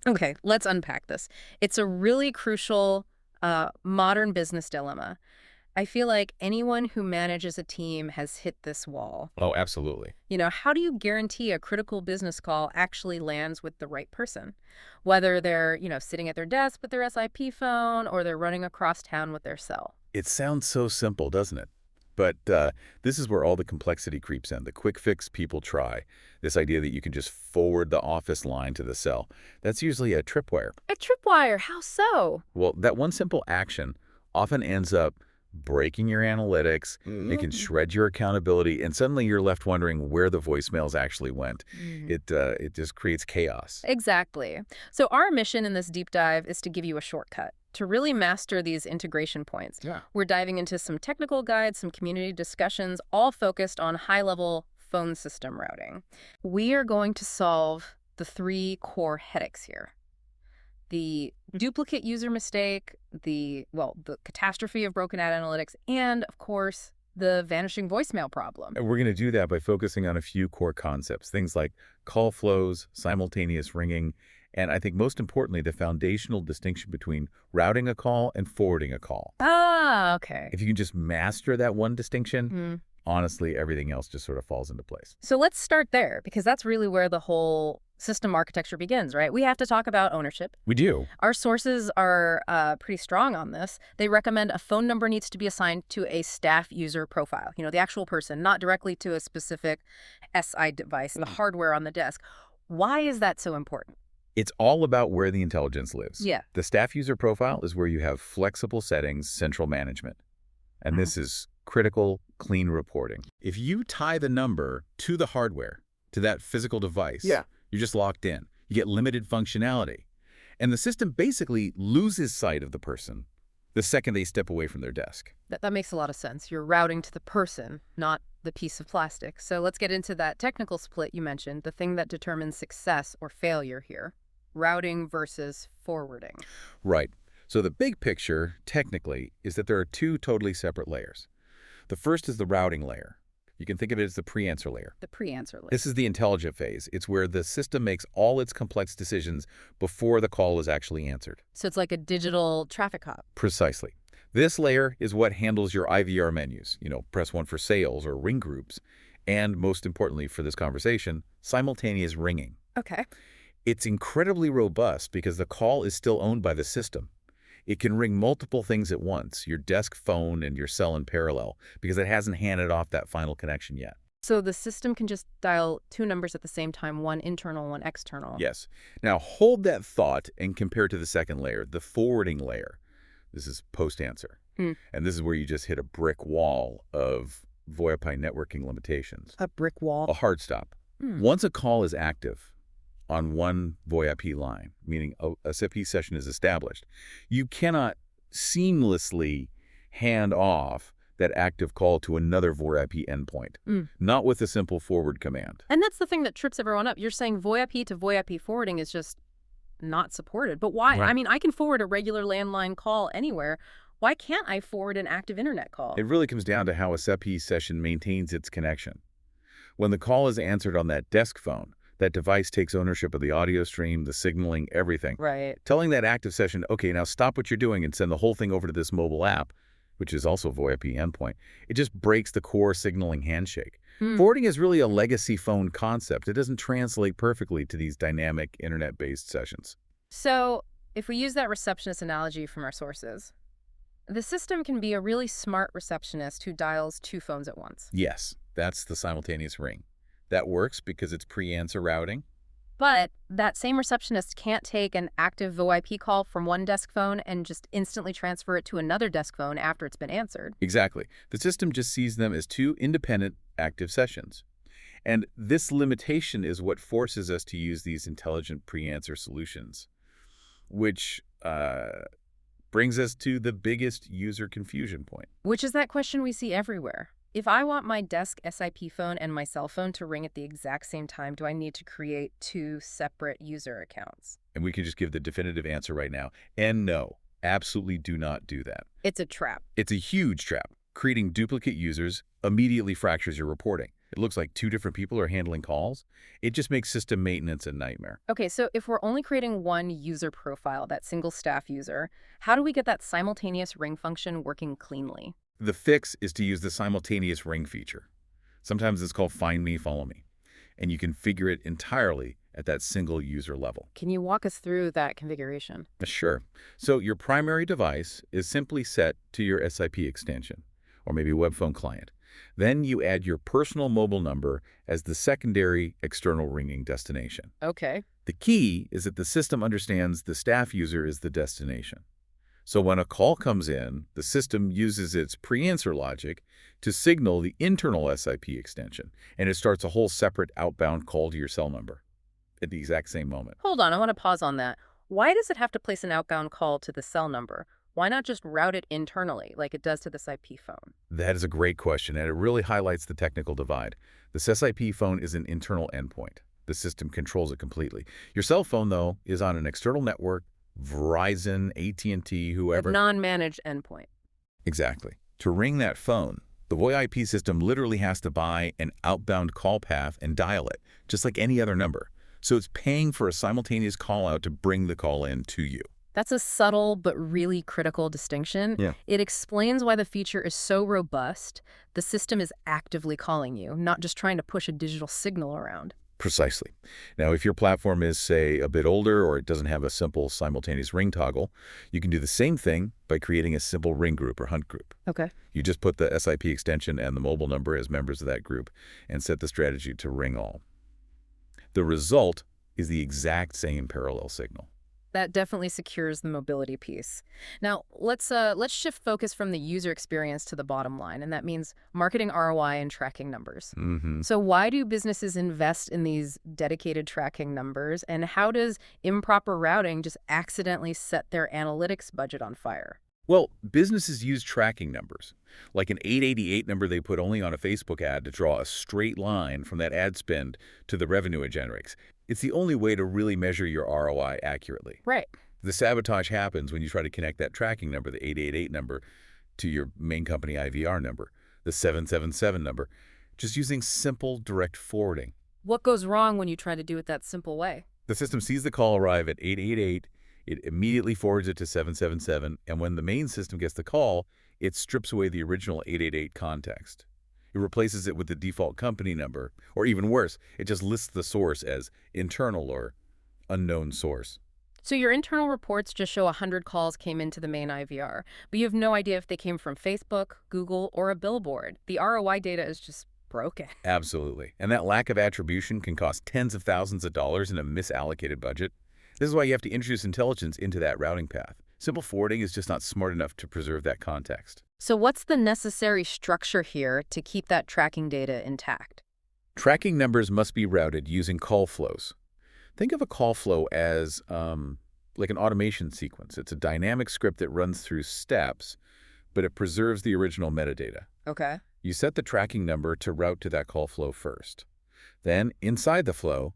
Okay, let's unpack this. It's a really crucial modern business dilemma. I feel like anyone who manages a team has hit this wall. Oh, absolutely. How do you guarantee a critical business call actually lands with the right person? Whether they're, sitting at their desk with their SIP phone or they're running across town with their cell. It sounds so simple, doesn't it? But this is where all the complexity creeps in. The quick fix people try. This idea that you can just forward the office line to the cell. That's usually a tripwire. A tripwire, how so? Well, that one simple action often ends up breaking your analytics. It can shred your accountability, and suddenly you're left wondering where the voicemails actually went. Mhm. It just creates chaos. Exactly. So our mission in this deep dive is to give you a shortcut to really master these integration points. Yeah. We're diving into some technical guides, some community discussions, all focused on high-level phone system routing. We are going to solve the three core headaches here. The duplicate user mistake, the catastrophe of broken ad analytics, and, of course, the vanishing voicemail problem. And we're going to do that by focusing on a few core concepts, things like call flows, simultaneous ringing, and I think most importantly, the foundational distinction between routing a call and forwarding a call. Ah, okay. If you can just master that one distinction, Hmm. honestly, everything else just sort of falls into place. So let's start there, because that's really where the whole system architecture begins, right? We have to talk about ownership. We do. Our sources are pretty strong on this. They recommend a phone number needs to be assigned to a staff user profile, the actual person, not directly to a specific SI device, the hardware on the desk. Why is that so important? It's all about where the intelligence lives. Yeah. The staff user profile is where you have flexible settings, central management. And this is critical, clean reporting. If you tie the number to the hardware, to that physical device, you're just locked in. You get limited functionality. And the system basically loses sight of the person the second they step away from their desk. That makes a lot of sense. You're routing to the person, not the piece of plastic. So let's get into that technical split you mentioned, the thing that determines success or failure here. Routing versus forwarding. Right. So the big picture, technically, is that there are two totally separate layers. The first is the routing layer. You can think of it as the pre-answer layer. The pre-answer layer. This is the intelligent phase. It's where the system makes all its complex decisions before the call is actually answered. So it's like a digital traffic cop. Precisely. This layer is what handles your IVR menus, press 1 for sales or ring groups, and most importantly for this conversation, simultaneous ringing. Okay. It's incredibly robust because the call is still owned by the system. It can ring multiple things at once, your desk phone and your cell in parallel, because it hasn't handed off that final connection yet. So the system can just dial two numbers at the same time, one internal, one external. Yes. Now hold that thought and compare it to the second layer, the forwarding layer. This is post-answer. And this is where you just hit a brick wall of VoIP networking limitations. A brick wall. A hard stop. Once a call is active on one VoIP line, meaning a SIP session is established, you cannot seamlessly hand off that active call to another VoIP endpoint, not with a simple forward command. And that's the thing that trips everyone up. You're saying VoIP to VoIP forwarding is just not supported. But why? Right. I mean, I can forward a regular landline call anywhere. Why can't I forward an active internet call? It really comes down to how a SIP session maintains its connection. When the call is answered on that desk phone, that device takes ownership of the audio stream, the signaling, everything. Right. Telling that active session, okay, now stop what you're doing and send the whole thing over to this mobile app, which is also a VoIP endpoint, it just breaks the core signaling handshake. Forwarding is really a legacy phone concept. It doesn't translate perfectly to these dynamic internet-based sessions. So if we use that receptionist analogy from our sources, the system can be a really smart receptionist who dials two phones at once. Yes, that's the simultaneous ring. That works because it's pre-answer routing. But that same receptionist can't take an active VoIP call from one desk phone and just instantly transfer it to another desk phone after it's been answered. Exactly. The system just sees them as two independent active sessions. And this limitation is what forces us to use these intelligent pre-answer solutions, which brings us to the biggest user confusion point. Which is that question we see everywhere. If I want my desk SIP phone and my cell phone to ring at the exact same time, do I need to create two separate user accounts? And we can just give the definitive answer right now. And no, absolutely do not do that. It's a trap. It's a huge trap. Creating duplicate users immediately fractures your reporting. It looks like two different people are handling calls. It just makes system maintenance a nightmare. Okay, so if we're only creating one user profile, that single staff user, how do we get that simultaneous ring function working cleanly? The fix is to use the simultaneous ring feature. Sometimes it's called Find Me, Follow Me, and you configure it entirely at that single user level. Can you walk us through that configuration? Sure. So your primary device is simply set to your SIP extension, or maybe web phone client. Then you add your personal mobile number as the secondary external ringing destination. Okay. The key is that the system understands the staff user is the destination. So when a call comes in, the system uses its pre-answer logic to signal the internal SIP extension, and it starts a whole separate outbound call to your cell number at the exact same moment. Hold on, I want to pause on that. Why does it have to place an outbound call to the cell number? Why not just route it internally like it does to this IP phone? That is a great question, and it really highlights the technical divide. This SIP phone is an internal endpoint. The system controls it completely. Your cell phone, though, is on an external network, Verizon, AT&T, whoever. A non-managed endpoint. Exactly. To ring that phone, the VoIP system literally has to buy an outbound call path and dial it, just like any other number. So it's paying for a simultaneous call out to bring the call in to you. That's a subtle but really critical distinction. Yeah. It explains why the feature is so robust. The system is actively calling you, not just trying to push a digital signal around. Precisely. Now, if your platform is, say, a bit older or it doesn't have a simple simultaneous ring toggle, you can do the same thing by creating a simple ring group or hunt group. Okay. You just put the SIP extension and the mobile number as members of that group and set the strategy to ring all. The result is the exact same parallel signal. That definitely secures the mobility piece. Now, let's shift focus from the user experience to the bottom line, and that means marketing ROI and tracking numbers. So why do businesses invest in these dedicated tracking numbers, and how does improper routing just accidentally set their analytics budget on fire? Well, businesses use tracking numbers, like an 888 number they put only on a Facebook ad to draw a straight line from that ad spend to the revenue it generates. It's the only way to really measure your ROI accurately. Right. The sabotage happens when you try to connect that tracking number, the 888 number, to your main company IVR number, the 777 number, just using simple direct forwarding. What goes wrong when you try to do it that simple way? The system sees the call arrive at 888, it immediately forwards it to 777, and when the main system gets the call, it strips away the original 888 context. It replaces it with the default company number, or even worse, it just lists the source as internal or unknown source. So your internal reports just show 100 calls came into the main IVR, but you have no idea if they came from Facebook, Google, or a billboard. The ROI data is just broken. Absolutely. And that lack of attribution can cost tens of thousands of dollars in a misallocated budget. This is why you have to introduce intelligence into that routing path. Simple forwarding is just not smart enough to preserve that context. So what's the necessary structure here to keep that tracking data intact? Tracking numbers must be routed using call flows. Think of a call flow as like an automation sequence. It's a dynamic script that runs through steps, but it preserves the original metadata. Okay. You set the tracking number to route to that call flow first. Then, inside the flow,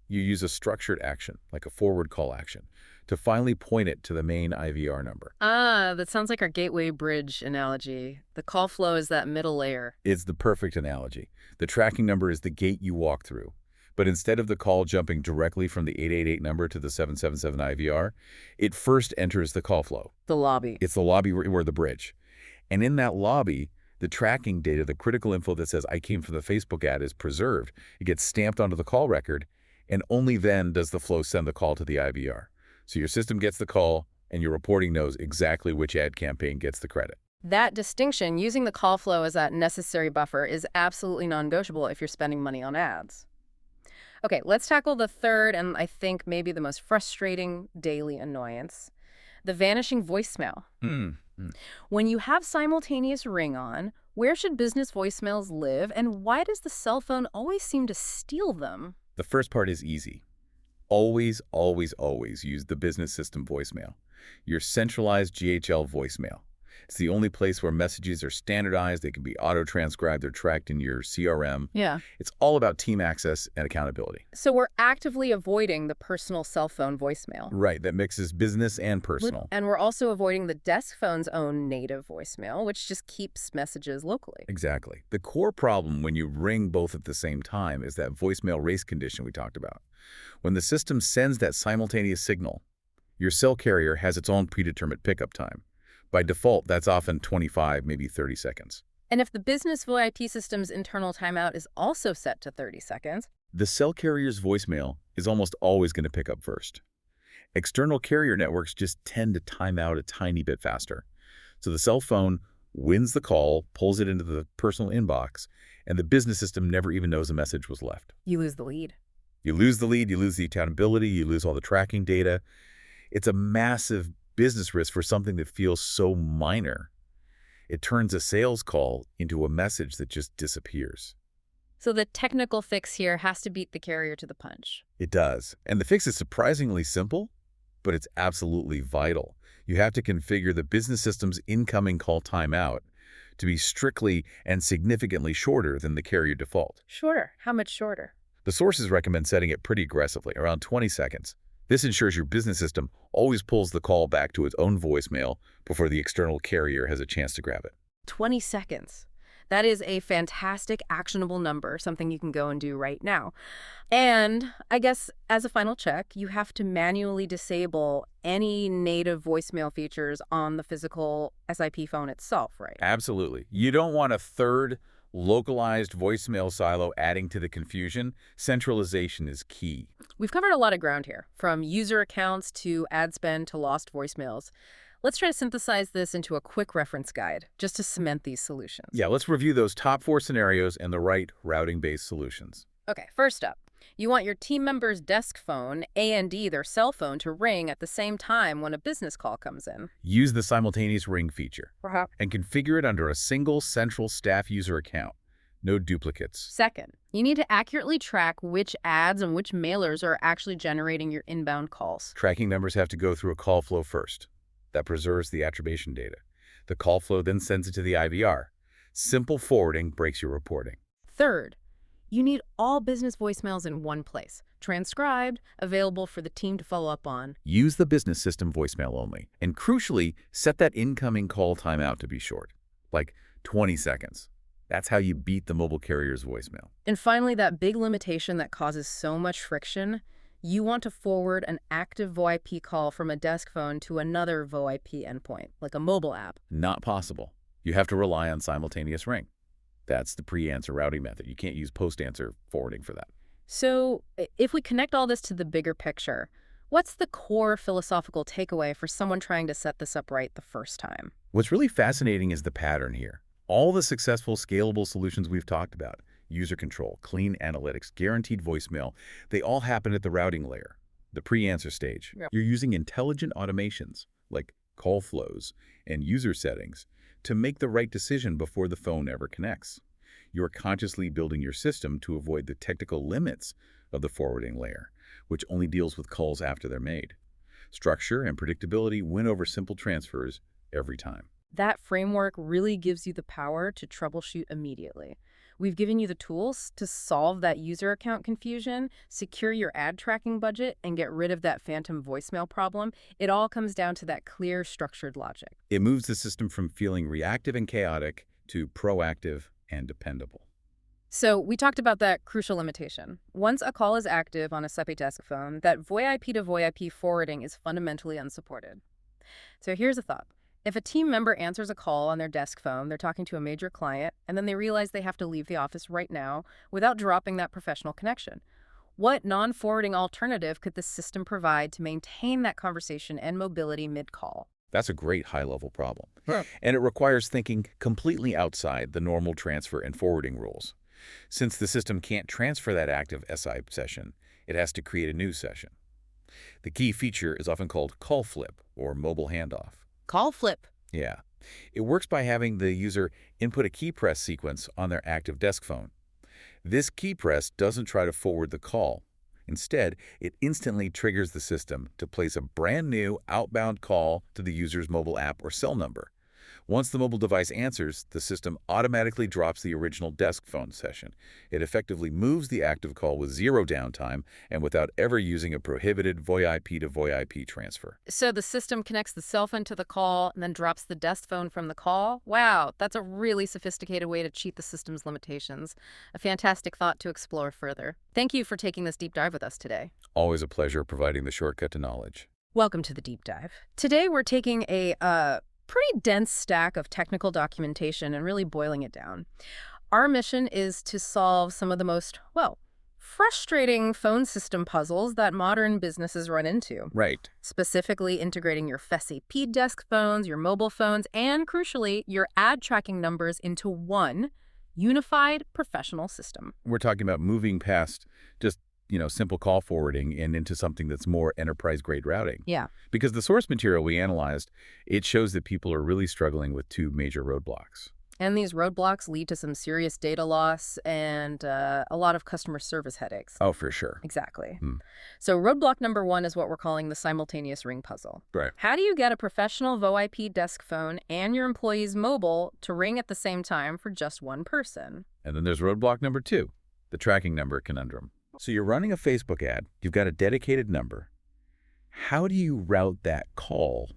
you use a structured action, like a forward call action, to finally point it to the main IVR number. Ah, that sounds like our gateway bridge analogy. The call flow is that middle layer. It's the perfect analogy. The tracking number is the gate you walk through. But instead of the call jumping directly from the 888 number to the 777 IVR, it first enters the call flow. The lobby. It's the lobby or the bridge. And in that lobby, the tracking data, the critical info that says I came from the Facebook ad is preserved. It gets stamped onto the call record, and only then does the flow send the call to the IVR. So your system gets the call, and your reporting knows exactly which ad campaign gets the credit. That distinction, using the call flow as that necessary buffer, is absolutely non-negotiable if you're spending money on ads. Okay, let's tackle the third and I think maybe the most frustrating daily annoyance, the vanishing voicemail. When you have simultaneous ring on, where should business voicemails live, and why does the cell phone always seem to steal them? The first part is easy. Always, always, always use the business system voicemail, your centralized GHL voicemail. It's the only place where messages are standardized, they can be auto-transcribed, they're tracked in your CRM. Yeah. It's all about team access and accountability. So we're actively avoiding the personal cell phone voicemail. Right, that mixes business and personal. And we're also avoiding the desk phone's own native voicemail, which just keeps messages locally. Exactly. The core problem when you ring both at the same time is that voicemail race condition we talked about. When the system sends that simultaneous signal, your cell carrier has its own predetermined pickup time. By default, that's often 25, maybe 30 seconds. And if the business VoIP system's internal timeout is also set to 30 seconds, The cell carrier's voicemail is almost always going to pick up first. External carrier networks just tend to time out a tiny bit faster. So the cell phone wins the call, pulls it into the personal inbox, and the business system never even knows a message was left. you lose the lead. You lose the lead, you lose the accountability, you lose all the tracking data. It's a massive business risk for something that feels so minor. It turns a sales call into a message that just disappears. So the technical fix here has to beat the carrier to the punch. It does. And the fix is surprisingly simple, but it's absolutely vital. You have to configure the business system's incoming call timeout to be strictly and significantly shorter than the carrier default. Shorter. How much shorter? The sources recommend setting it pretty aggressively, around 20 seconds. This ensures your business system always pulls the call back to its own voicemail before the external carrier has a chance to grab it. 20 seconds. That is a fantastic, actionable number, something you can go and do right now. And I guess as a final check, you have to manually disable any native voicemail features on the physical SIP phone itself, right? Absolutely. You don't want a third localized voicemail silo adding to the confusion. Centralization is key. We've covered a lot of ground here, from user accounts to ad spend to lost voicemails. Let's try to synthesize this into a quick reference guide, just to cement these solutions. Yeah, let's review those top 4 scenarios and the right routing-based solutions. Okay, first up, you want your team member's desk phone and their cell phone to ring at the same time when a business call comes in. Use the simultaneous ring feature Perhaps. and configure it under a single central staff user account. No duplicates. Second, you need to accurately track which ads and which mailers are actually generating your inbound calls. Tracking numbers have to go through a call flow first. That preserves the attribution data. The call flow then sends it to the IVR. Simple forwarding breaks your reporting. Third, you need all business voicemails in one place, transcribed, available for the team to follow up on. Use the business system voicemail only. And crucially, set that incoming call timeout to be short, like 20 seconds. That's how you beat the mobile carrier's voicemail. And finally, that big limitation that causes so much friction, you want to forward an active VoIP call from a desk phone to another VoIP endpoint, like a mobile app. Not possible. You have to rely on simultaneous ring. That's the pre-answer routing method. You can't use post-answer forwarding for that. So if we connect all this to the bigger picture, what's the core philosophical takeaway for someone trying to set this up right the first time? What's really fascinating is the pattern here. All the successful scalable solutions we've talked about, user control, clean analytics, guaranteed voicemail, they all happen at the routing layer, the pre-answer stage. Yep. You're using intelligent automations like call flows and user settings to make the right decision before the phone ever connects. You're consciously building your system to avoid the technical limits of the forwarding layer, which only deals with calls after they're made. Structure and predictability win over simple transfers every time. That framework really gives you the power to troubleshoot immediately. We've given you the tools to solve that user account confusion, secure your ad tracking budget, and get rid of that phantom voicemail problem. It all comes down to that clear, structured logic. It moves the system from feeling reactive and chaotic to proactive and dependable. So we talked about that crucial limitation. Once a call is active on a SIP desk phone, that VoIP to VoIP forwarding is fundamentally unsupported. So here's a thought. If a team member answers a call on their desk phone, they're talking to a major client, and then they realize they have to leave the office right now without dropping that professional connection. What non-forwarding alternative could the system provide to maintain that conversation and mobility mid-call? That's a great high-level problem. Huh. And it requires thinking completely outside the normal transfer and forwarding rules. Since the system can't transfer that active SI session, it has to create a new session. The key feature is often called call flip or mobile handoff. Call flip. Yeah. It works by having the user input a key press sequence on their active desk phone. This key press doesn't try to forward the call. Instead, it instantly triggers the system to place a brand new outbound call to the user's mobile app or cell number. Once the mobile device answers, the system automatically drops the original desk phone session. It effectively moves the active call with zero downtime and without ever using a prohibited VoIP to VoIP transfer. So the system connects the cell phone to the call and then drops the desk phone from the call? Wow, that's a really sophisticated way to cheat the system's limitations. A fantastic thought to explore further. Thank you for taking this deep dive with us today. Always a pleasure providing the shortcut to knowledge. Welcome to the deep dive. Today we're taking a pretty dense stack of technical documentation and really boiling it down. Our mission is to solve some of the most, well, frustrating phone system puzzles that modern businesses run into. Right. Specifically integrating your FSAP desk phones, your mobile phones, and crucially, your ad tracking numbers into one unified professional system. We're talking about moving past just simple call forwarding and into something that's more enterprise-grade routing. Yeah. Because the source material we analyzed, it shows that people are really struggling with two major roadblocks. And these roadblocks lead to some serious data loss and a lot of customer service headaches. Oh, for sure. Exactly. So roadblock number one is what we're calling the simultaneous ring puzzle. Right. How do you get a professional VoIP desk phone and your employee's mobile to ring at the same time for just one person? And then there's roadblock number two, the tracking number conundrum. So you're running a Facebook ad, you've got a dedicated number. How do you route that call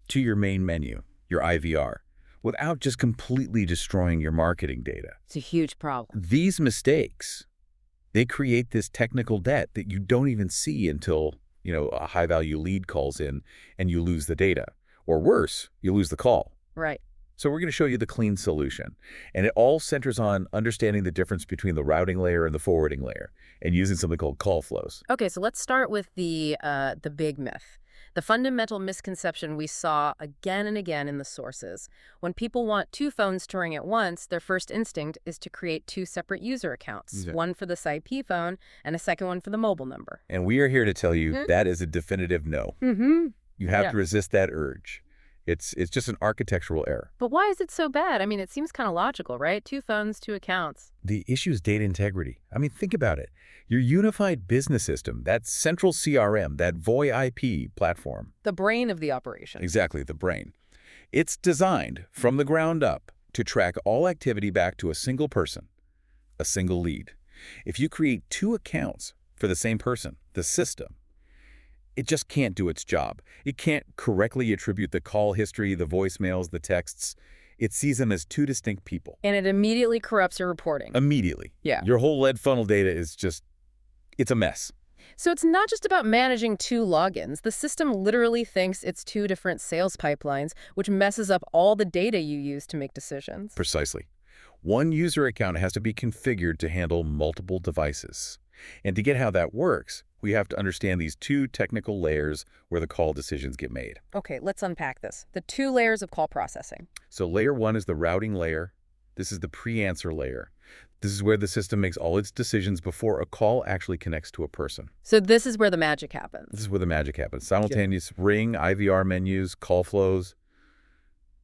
to your main menu, your IVR, without just completely destroying your marketing data? It's a huge problem. These mistakes, they create this technical debt that you don't even see until, a high-value lead calls in and you lose the data. Or worse, you lose the call. Right. So we're going to show you the clean solution. And it all centers on understanding the difference between the routing layer and the forwarding layer and using something called call flows. Okay, so let's start with the big myth. The fundamental misconception we saw again and again in the sources. When people want two phones to ring at once, their first instinct is to create two separate user accounts, Exactly. one for the SIP phone and a second one for the mobile number. And we are here to tell you that is a definitive no. You have to resist that urge. It's just an architectural error. But why is it so bad? I mean, it seems kind of logical, right? Two phones, two accounts. The issue is data integrity. I mean, think about it. Your unified business system, that central CRM, that VoIP platform. The brain of the operation. Exactly, the brain. It's designed from the ground up to track all activity back to a single person, a single lead. If you create two accounts for the same person, the system, it just can't do its job. It can't correctly attribute the call history, the voicemails, the texts. It sees them as two distinct people. And it immediately corrupts your reporting. Immediately. Yeah. Your whole lead funnel data is it's a mess. So it's not just about managing two logins. The system literally thinks it's two different sales pipelines, which messes up all the data you use to make decisions. Precisely. One user account has to be configured to handle multiple devices. And to get how that works, we have to understand these two technical layers where the call decisions get made. Okay, let's unpack this. The two layers of call processing. So layer one is the routing layer. This is the pre-answer layer. This is where the system makes all its decisions before a call actually connects to a person. So this is where the magic happens. This is where the magic happens. Simultaneous ring, IVR menus, call flows,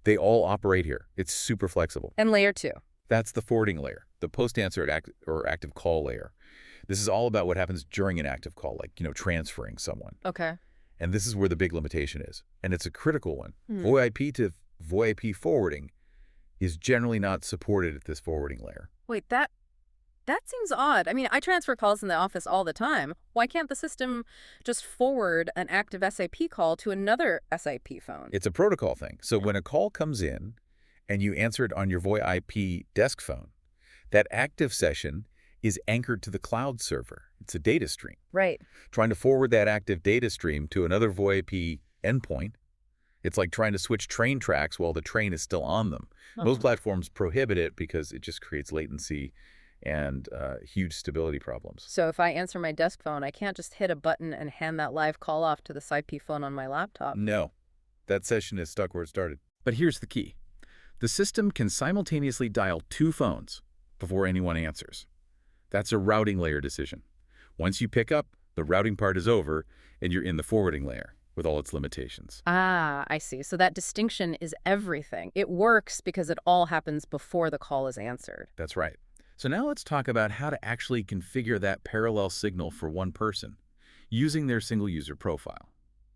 they all operate here. It's super flexible. And layer two. That's the forwarding layer, the post-answer or active call layer. This is all about what happens during an active call, like, transferring someone. Okay. And this is where the big limitation is. And it's a critical one. VoIP to VoIP forwarding is generally not supported at this forwarding layer. Wait, that seems odd. I mean, I transfer calls in the office all the time. Why can't the system just forward an active SIP call to another SIP phone? It's a protocol thing. So when a call comes in and you answer it on your VoIP desk phone, that active session is anchored to the cloud server. It's a data stream. Right. Trying to forward that active data stream to another VoIP endpoint, it's like trying to switch train tracks while the train is still on them. Most platforms prohibit it because it just creates latency and huge stability problems. So if I answer my desk phone, I can't just hit a button and hand that live call off to the SIP phone on my laptop. No. That session is stuck where it started. But here's the key. The system can simultaneously dial two phones before anyone answers. That's a routing layer decision. Once you pick up, the routing part is over, and you're in the forwarding layer with all its limitations. Ah, I see. So that distinction is everything. It works because it all happens before the call is answered. That's right. So now let's talk about how to actually configure that parallel signal for one person using their single user profile.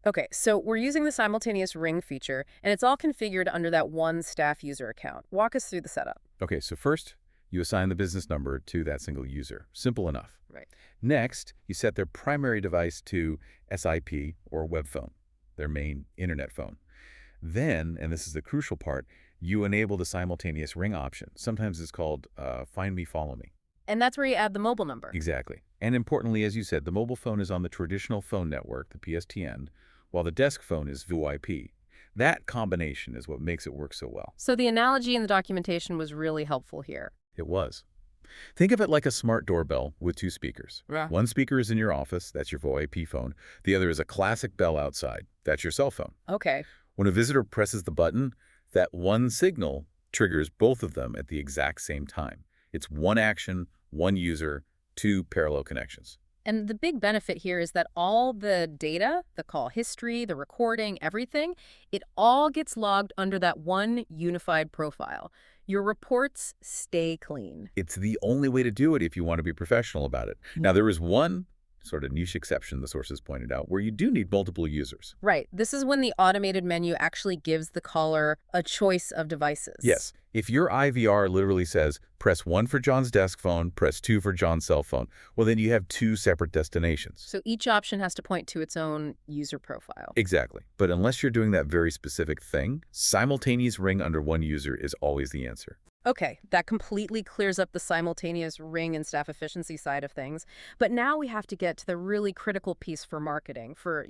Okay, so we're using the simultaneous ring feature, and it's all configured under that one staff user account. Walk us through the setup. Okay, so first, you assign the business number to that single user. Simple enough. Right. Next, you set their primary device to SIP or web phone, their main internet phone. Then, and this is the crucial part, you enable the simultaneous ring option. Sometimes it's called Find Me, Follow Me. And that's where you add the mobile number. Exactly. And importantly, as you said, the mobile phone is on the traditional phone network, the PSTN, while the desk phone is VoIP. That combination is what makes it work so well. So the analogy in the documentation was really helpful here. It was. Think of it like a smart doorbell with two speakers. Yeah. One speaker is in your office, that's your VoIP phone. The other is a classic bell outside, that's your cell phone. Okay. When a visitor presses the button, that one signal triggers both of them at the exact same time. It's one action, one user, two parallel connections. And the big benefit here is that all the data, the call history, the recording, everything, it all gets logged under that one unified profile. Your reports stay clean. It's the only way to do it if you want to be professional about it. Now, there is one sort of niche exception, the sources pointed out, where you do need multiple users. Right. This is when the automated menu actually gives the caller a choice of devices. Yes. If your IVR literally says, press 1 for John's desk phone, press 2 for John's cell phone, well, then you have two separate destinations. So each option has to point to its own user profile. Exactly. But unless you're doing that very specific thing, simultaneous ring under one user is always the answer. Okay, that completely clears up the simultaneous ring and staff efficiency side of things. But now we have to get to the really critical piece for marketing, for,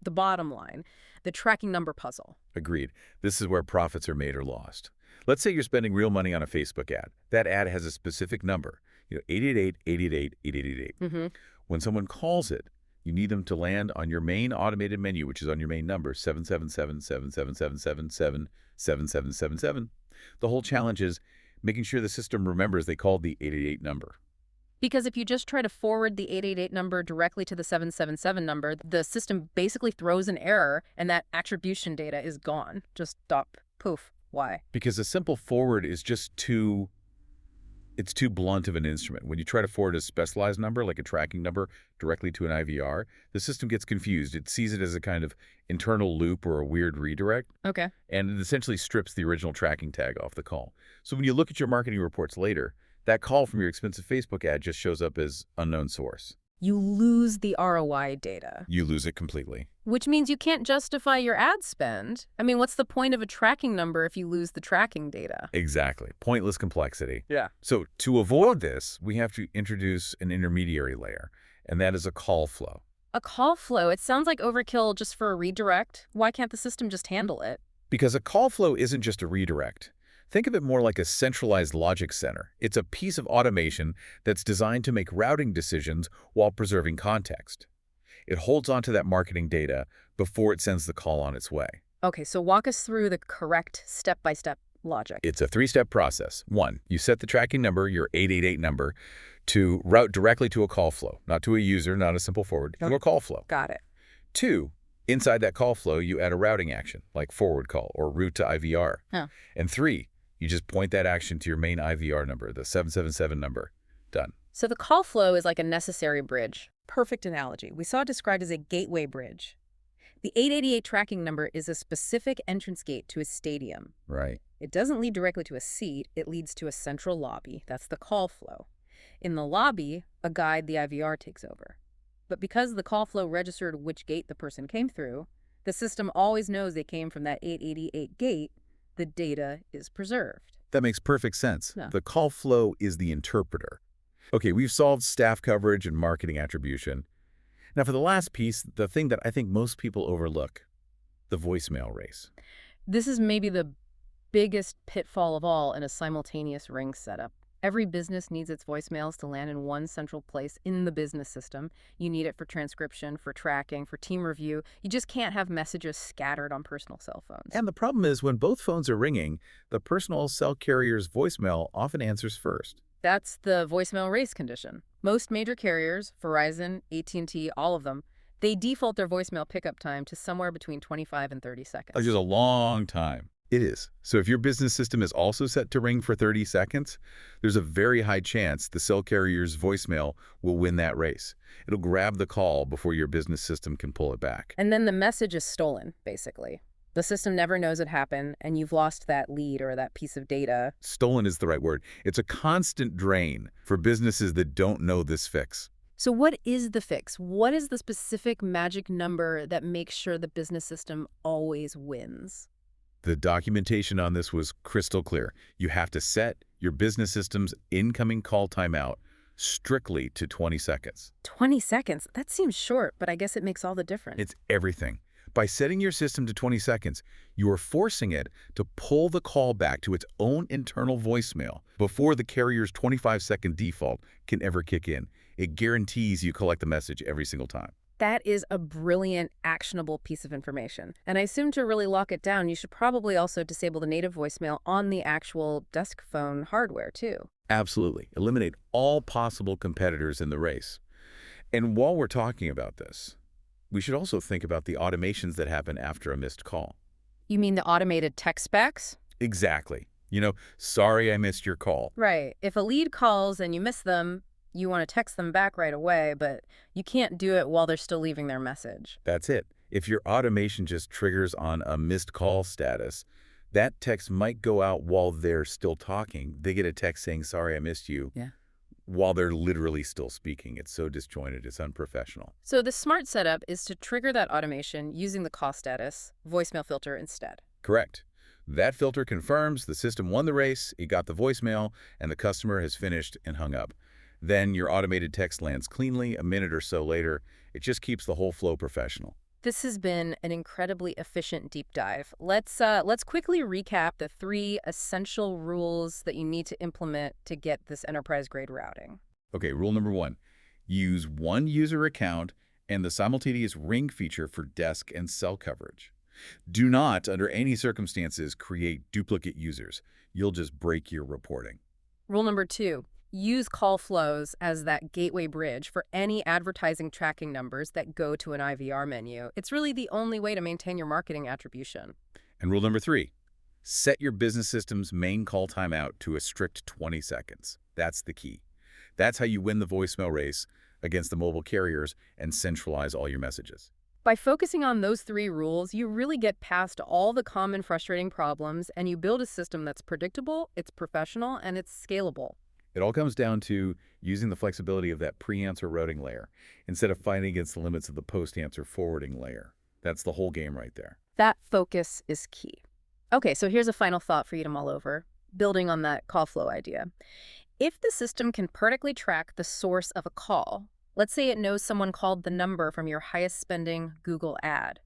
the bottom line, the tracking number puzzle. Agreed. This is where profits are made or lost. Let's say you're spending real money on a Facebook ad. That ad has a specific number, 888-888-8888. Mm-hmm. When someone calls it, you need them to land on your main automated menu, which is on your main number, 777-7777-7777. The whole challenge is making sure the system remembers they called the 888 number. Because if you just try to forward the 888 number directly to the 777 number, the system basically throws an error and that attribution data is gone. Just stop. Poof. Why? Because a simple forward is just too blunt of an instrument. When you try to forward a specialized number, like a tracking number, directly to an IVR, the system gets confused. It sees it as a kind of internal loop or a weird redirect. Okay. And it essentially strips the original tracking tag off the call. So when you look at your marketing reports later, that call from your expensive Facebook ad just shows up as unknown source. You lose the ROI data. You lose it completely. Which means you can't justify your ad spend. I mean, what's the point of a tracking number if you lose the tracking data? Exactly. Pointless complexity. Yeah. So to avoid this, we have to introduce an intermediary layer, and that is a call flow. A call flow, it sounds like overkill just for a redirect. Why can't the system just handle it? Because a call flow isn't just a redirect. Think of it more like a centralized logic center. It's a piece of automation that's designed to make routing decisions while preserving context. It holds onto that marketing data before it sends the call on its way. Okay, so walk us through the correct step-by-step logic. It's a three-step process. 1, you set the tracking number, your 888 number, to route directly to a call flow, not to a user, not a simple forward, to a call flow. Got it. 2, inside that call flow, you add a routing action, like forward call or route to IVR. Huh. And 3, you just point that action to your main IVR number, the 777 number. Done. So the call flow is like a necessary bridge. Perfect analogy. We saw it described as a gateway bridge. The 888 tracking number is a specific entrance gate to a stadium. Right. It doesn't lead directly to a seat. It leads to a central lobby. That's the call flow. In the lobby, a guide, the IVR, takes over. But because the call flow registered which gate the person came through, the system always knows they came from that 888 gate. The data is preserved. That makes perfect sense. Yeah. The call flow is the interpreter. Okay, we've solved staff coverage and marketing attribution. Now for the last piece, the thing that I think most people overlook, the voicemail race. This is maybe the biggest pitfall of all in a simultaneous ring setup. Every business needs its voicemails to land in one central place in the business system. You need it for transcription, for tracking, for team review. You just can't have messages scattered on personal cell phones. And the problem is when both phones are ringing, the personal cell carrier's voicemail often answers first. That's the voicemail race condition. Most major carriers, Verizon, AT&T, all of them, they default their voicemail pickup time to somewhere between 25 and 30 seconds. Which is a long time. It is. So if your business system is also set to ring for 30 seconds, there's a very high chance the cell carrier's voicemail will win that race. It'll grab the call before your business system can pull it back. And then the message is stolen, basically. The system never knows it happened, and you've lost that lead or that piece of data. Stolen is the right word. It's a constant drain for businesses that don't know this fix. So what is the fix? What is the specific magic number that makes sure the business system always wins? The documentation on this was crystal clear. You have to set your business system's incoming call timeout strictly to 20 seconds. 20 seconds? That seems short, but I guess it makes all the difference. It's everything. By setting your system to 20 seconds, you are forcing it to pull the call back to its own internal voicemail before the carrier's 25-second default can ever kick in. It guarantees you collect the message every single time. That is a brilliant, actionable piece of information. And I assume to really lock it down, you should probably also disable the native voicemail on the actual desk phone hardware, too. Absolutely. Eliminate all possible competitors in the race. And while we're talking about this, we should also think about the automations that happen after a missed call. You mean the automated text specs? Exactly. Sorry I missed your call. Right. If a lead calls and you miss them, you want to text them back right away, but you can't do it while they're still leaving their message. That's it. If your automation just triggers on a missed call status, that text might go out while they're still talking. They get a text saying, sorry I missed you. Yeah. While they're literally still speaking. It's so disjointed, it's unprofessional. So the smart setup is to trigger that automation using the call status voicemail filter instead. Correct. That filter confirms the system won the race, it got the voicemail, and the customer has finished and hung up. Then your automated text lands cleanly a minute or so later. It just keeps the whole flow professional. This has been an incredibly efficient deep dive. Let's quickly recap the 3 essential rules that you need to implement to get this enterprise-grade routing. Okay, rule number 1. Use one user account and the simultaneous ring feature for desk and cell coverage. Do not, under any circumstances, create duplicate users. You'll just break your reporting. Rule number 2. Use call flows as that gateway bridge for any advertising tracking numbers that go to an IVR menu. It's really the only way to maintain your marketing attribution. And rule number 3, set your business system's main call timeout to a strict 20 seconds. That's the key. That's how you win the voicemail race against the mobile carriers and centralize all your messages. By focusing on those 3 rules, you really get past all the common frustrating problems and you build a system that's predictable, it's professional, and it's scalable. It all comes down to using the flexibility of that pre-answer routing layer instead of fighting against the limits of the post-answer forwarding layer. That's the whole game right there. That focus is key. Okay, so here's a final thought for you to mull over, building on that call flow idea. If the system can perfectly track the source of a call, let's say it knows someone called the number from your highest spending Google ad,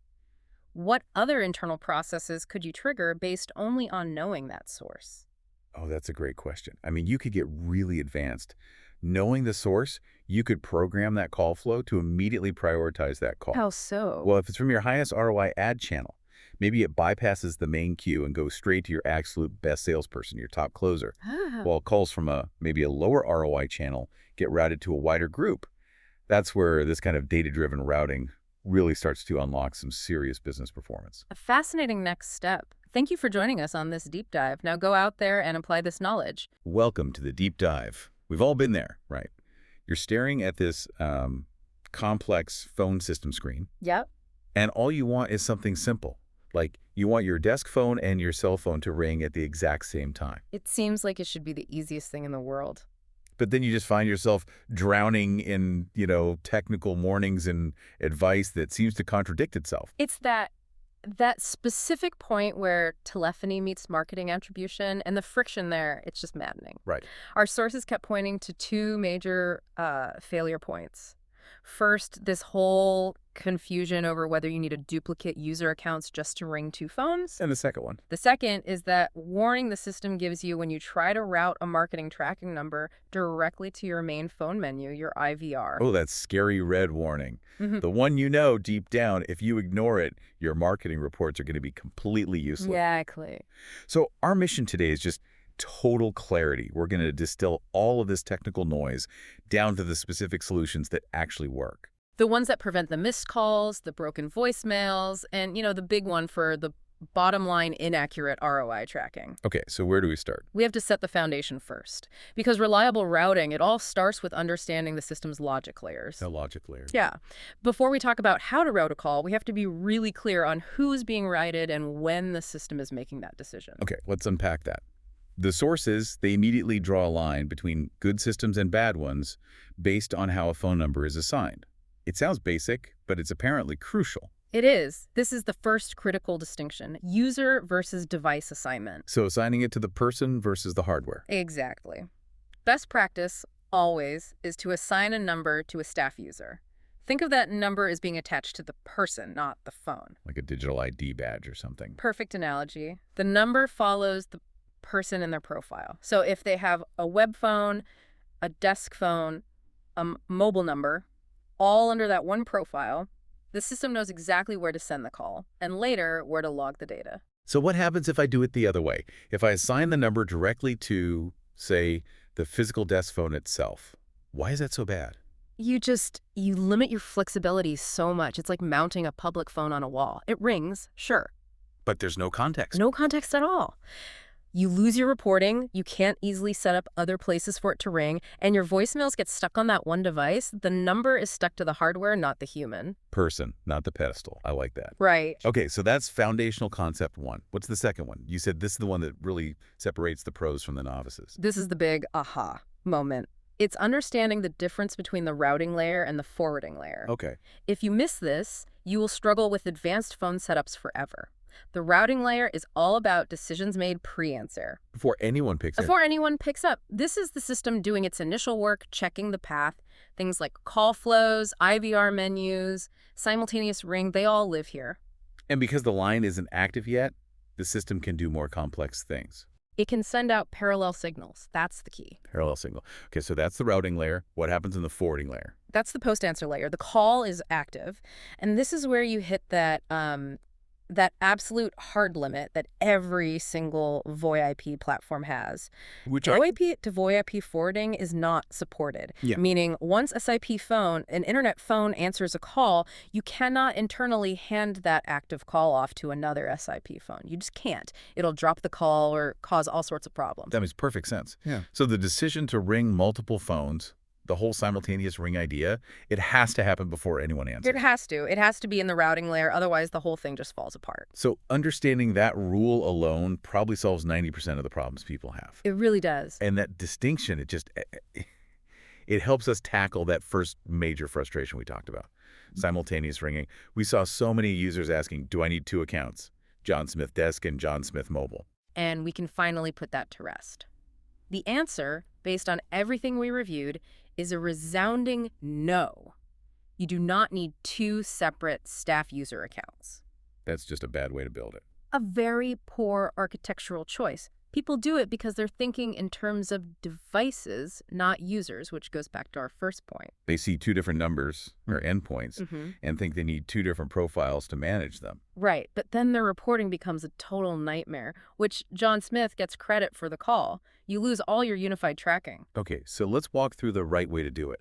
what other internal processes could you trigger based only on knowing that source? Oh, that's a great question. I mean, you could get really advanced. Knowing the source, you could program that call flow to immediately prioritize that call. How so? Well, if it's from your highest ROI ad channel, maybe it bypasses the main queue and goes straight to your absolute best salesperson, your top closer. While calls from maybe a lower ROI channel get routed to a wider group. That's where this kind of data-driven routing really starts to unlock some serious business performance. A fascinating next step. Thank you for joining us on this deep dive. Now go out there and apply this knowledge. Welcome to the deep dive. We've all been there, right? You're staring at this complex phone system screen. Yep. And all you want is something simple. Like you want your desk phone and your cell phone to ring at the exact same time. It seems like it should be the easiest thing in the world. But then you just find yourself drowning in, technical mornings and advice that seems to contradict itself. It's that specific point where telephony meets marketing attribution and the friction there, it's just maddening. Right. Our sources kept pointing to 2 major failure points. First, this whole confusion over whether you need a duplicate user accounts just to ring 2 phones. And the second one. The second is that warning the system gives you when you try to route a marketing tracking number directly to your main phone menu, your IVR. Oh, that scary red warning. The one deep down, if you ignore it, your marketing reports are going to be completely useless. Exactly. So our mission today is just total clarity. We're going to distill all of this technical noise down to the specific solutions that actually work. The ones that prevent the missed calls, the broken voicemails, and, the big one for the bottom line inaccurate ROI tracking. Okay, so where do we start? We have to set the foundation first. Because reliable routing, it all starts with understanding the system's logic layers. The logic layer. Yeah. Before we talk about how to route a call, we have to be really clear on who's being routed and when the system is making that decision. Okay, let's unpack that. The sources, they immediately draw a line between good systems and bad ones based on how a phone number is assigned. It sounds basic, but it's apparently crucial. It is. This is the first critical distinction, user versus device assignment. So assigning it to the person versus the hardware. Exactly. Best practice, always, is to assign a number to a staff user. Think of that number as being attached to the person, not the phone. Like a digital ID badge or something. Perfect analogy. The number follows the person in their profile. So if they have a web phone, a desk phone, a mobile number, all under that one profile, the system knows exactly where to send the call, and later where to log the data. So what happens if I do it the other way? If I assign the number directly to, say, the physical desk phone itself, why is that so bad? You limit your flexibility so much. It's like mounting a public phone on a wall. It rings, sure. But there's no context. No context at all. You lose your reporting, you can't easily set up other places for it to ring, and your voicemails get stuck on that one device. The number is stuck to the hardware, not the human. Person, not the pedestal. I like that. Right. Okay, so that's foundational concept one. What's the second one? You said this is the one that really separates the pros from the novices. This is the big aha moment. It's understanding the difference between the routing layer and the forwarding layer. Okay. If you miss this, you will struggle with advanced phone setups forever. The routing layer is all about decisions made pre-answer. Before anyone picks up. Before anyone picks up. This is the system doing its initial work, checking the path. Things like call flows, IVR menus, simultaneous ring, they all live here. And because the line isn't active yet, the system can do more complex things. It can send out parallel signals. That's the key. Parallel signal. Okay, so that's the routing layer. What happens in the forwarding layer? That's the post-answer layer. The call is active. And this is where you hit that that absolute hard limit that every single VoIP platform has. VoIP to VoIP forwarding is not supported, meaning once an internet phone answers a call, you cannot internally hand that active call off to another SIP phone. You just can't. It'll drop the call or cause all sorts of problems. That makes perfect sense. Yeah. So the decision to ring multiple phones, the whole simultaneous ring idea, it has to happen before anyone answers. It has to. It has to be in the routing layer. Otherwise, the whole thing just falls apart. So understanding that rule alone probably solves 90% of the problems people have. It really does. And that distinction, it helps us tackle that first major frustration we talked about, simultaneous ringing. We saw so many users asking, do I need two accounts? John Smith Desk and John Smith Mobile. And we can finally put that to rest. The answer, based on everything we reviewed, is a resounding no. You do not need two separate staff user accounts. That's just a bad way to build it. A very poor architectural choice. People do it because they're thinking in terms of devices, not users, which goes back to our first point. They see two different numbers or endpoints and think they need two different profiles to manage them. Right, but then their reporting becomes a total nightmare, which John Smith gets credit for the call. You lose all your unified tracking. Okay, so let's walk through the right way to do it.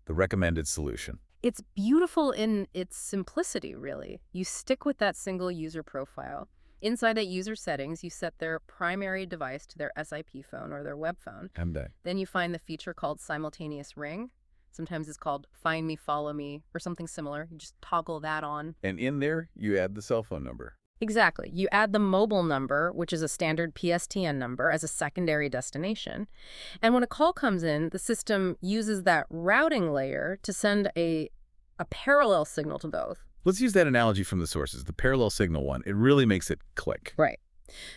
The recommended solution. It's beautiful in its simplicity, really. You stick with that single user profile. Inside that user settings, you set their primary device to their SIP phone or their web phone. Then you find the feature called simultaneous ring. Sometimes it's called find me, follow me, or something similar. You just toggle that on. And in there, you add the cell phone number. Exactly. You add the mobile number, which is a standard PSTN number, as a secondary destination. And when a call comes in, the system uses that routing layer to send a parallel signal to both. Let's use that analogy from the sources, the parallel signal one. It really makes it click. Right.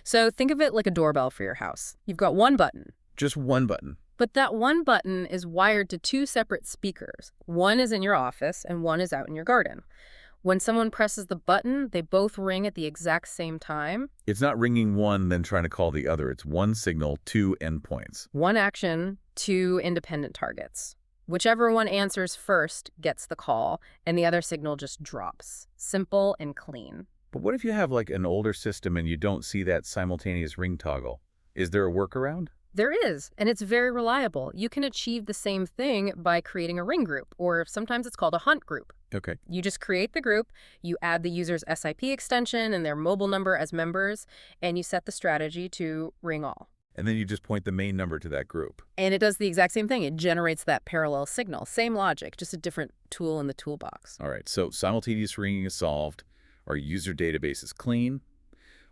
So think of it like a doorbell for your house. You've got one button. Just one button. But that one button is wired to two separate speakers. One is in your office and one is out in your garden. When someone presses the button, they both ring at the exact same time. It's not ringing one, then trying to call the other. It's one signal, two endpoints. One action, two independent targets. Whichever one answers first gets the call, and the other signal just drops. Simple and clean. But what if you have like an older system and you don't see that simultaneous ring toggle? Is there a workaround? There is, and it's very reliable. You can achieve the same thing by creating a ring group, or sometimes it's called a hunt group. Okay. You just create the group, you add the user's SIP extension and their mobile number as members, and you set the strategy to ring all. And then you just point the main number to that group. And it does the exact same thing. It generates that parallel signal. Same logic, just a different tool in the toolbox. All right, so simultaneous ringing is solved. Our user database is clean.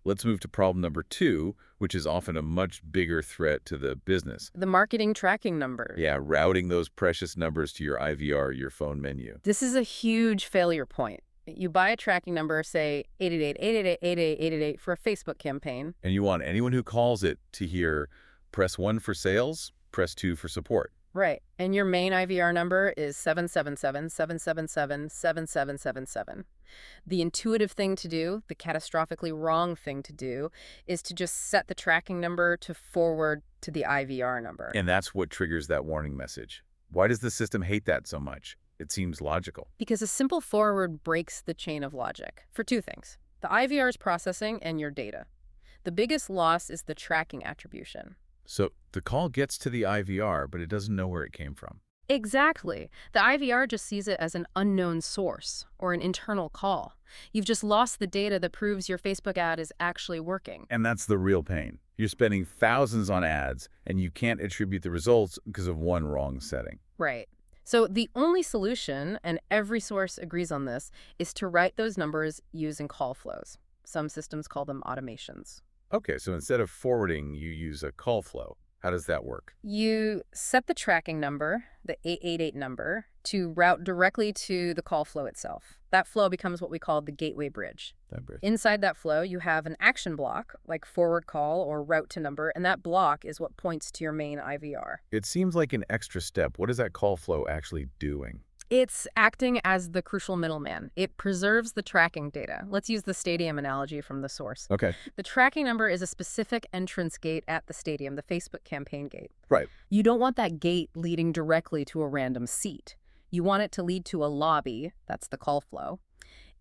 Let's move to problem number 2, which is often a much bigger threat to the business. The marketing tracking number. Yeah, routing those precious numbers to your IVR, your phone menu. This is a huge failure point. You buy a tracking number, say 888-888-888-888 for a Facebook campaign. And you want anyone who calls it to hear, press 1 for sales, press 2 for support. Right. And your main IVR number is 777-777-7777. The intuitive thing to do, the catastrophically wrong thing to do, is to just set the tracking number to forward to the IVR number. And that's what triggers that warning message. Why does the system hate that so much? It seems logical. Because a simple forward breaks the chain of logic for 2 things. The IVR's processing and your data. The biggest loss is the tracking attribution. So the call gets to the IVR, but it doesn't know where it came from. Exactly. The IVR just sees it as an unknown source or an internal call. You've just lost the data that proves your Facebook ad is actually working. And that's the real pain. You're spending thousands on ads, and you can't attribute the results because of one wrong setting. Right. So the only solution, and every source agrees on this, is to write those numbers using call flows. Some systems call them automations. Okay, so instead of forwarding, you use a call flow. How does that work? You set the tracking number, the 888 number, to route directly to the call flow itself. That flow becomes what we call the gateway bridge. Inside that flow, you have an action block, like forward call or route to number, and that block is what points to your main IVR. It seems like an extra step. What is that call flow actually doing? It's acting as the crucial middleman. It preserves the tracking data. Let's use the stadium analogy from the source. Okay. The tracking number is a specific entrance gate at the stadium, the Facebook campaign gate. Right. You don't want that gate leading directly to a random seat. You want it to lead to a lobby, that's the call flow.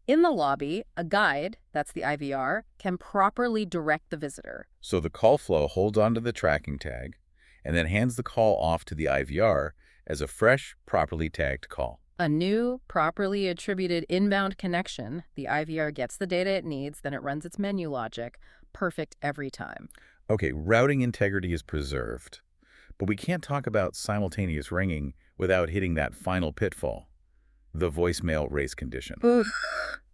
In the lobby, a guide, that's the IVR, can properly direct the visitor. So the call flow holds onto the tracking tag and then hands the call off to the IVR as a fresh, properly tagged call. A new, properly attributed inbound connection. The IVR gets the data it needs, then it runs its menu logic. Perfect every time. Okay, routing integrity is preserved. But we can't talk about simultaneous ringing without hitting that final pitfall, the voicemail race condition. Oof,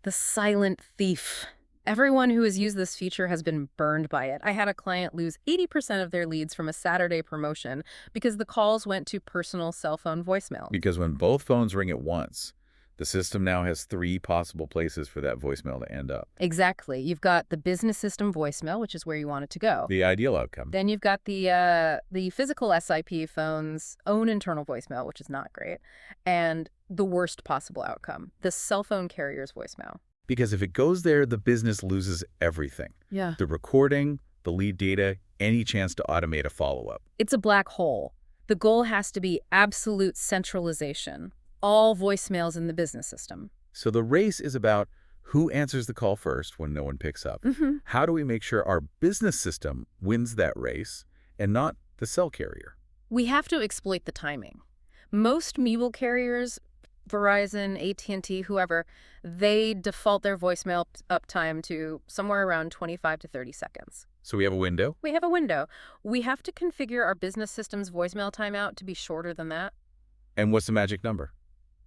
the silent thief. Everyone who has used this feature has been burned by it. I had a client lose 80% of their leads from a Saturday promotion because the calls went to personal cell phone voicemail. Because when both phones ring at once, the system now has 3 possible places for that voicemail to end up. Exactly. You've got the business system voicemail, which is where you want it to go. The ideal outcome. Then you've got the physical SIP phone's own internal voicemail, which is not great, and the worst possible outcome, the cell phone carrier's voicemail. Because if it goes there, the business loses everything. Yeah. The recording, the lead data, any chance to automate a follow-up. It's a black hole. The goal has to be absolute centralization. All voicemails in the business system. So the race is about who answers the call first when no one picks up. How do we make sure our business system wins that race and not the cell carrier? We have to exploit the timing. Most mobile carriers, Verizon, AT&T, whoever, they default their voicemail uptime to somewhere around 25 to 30 seconds. So we have a window? We have a window. We have to configure our business system's voicemail timeout to be shorter than that. And what's the magic number?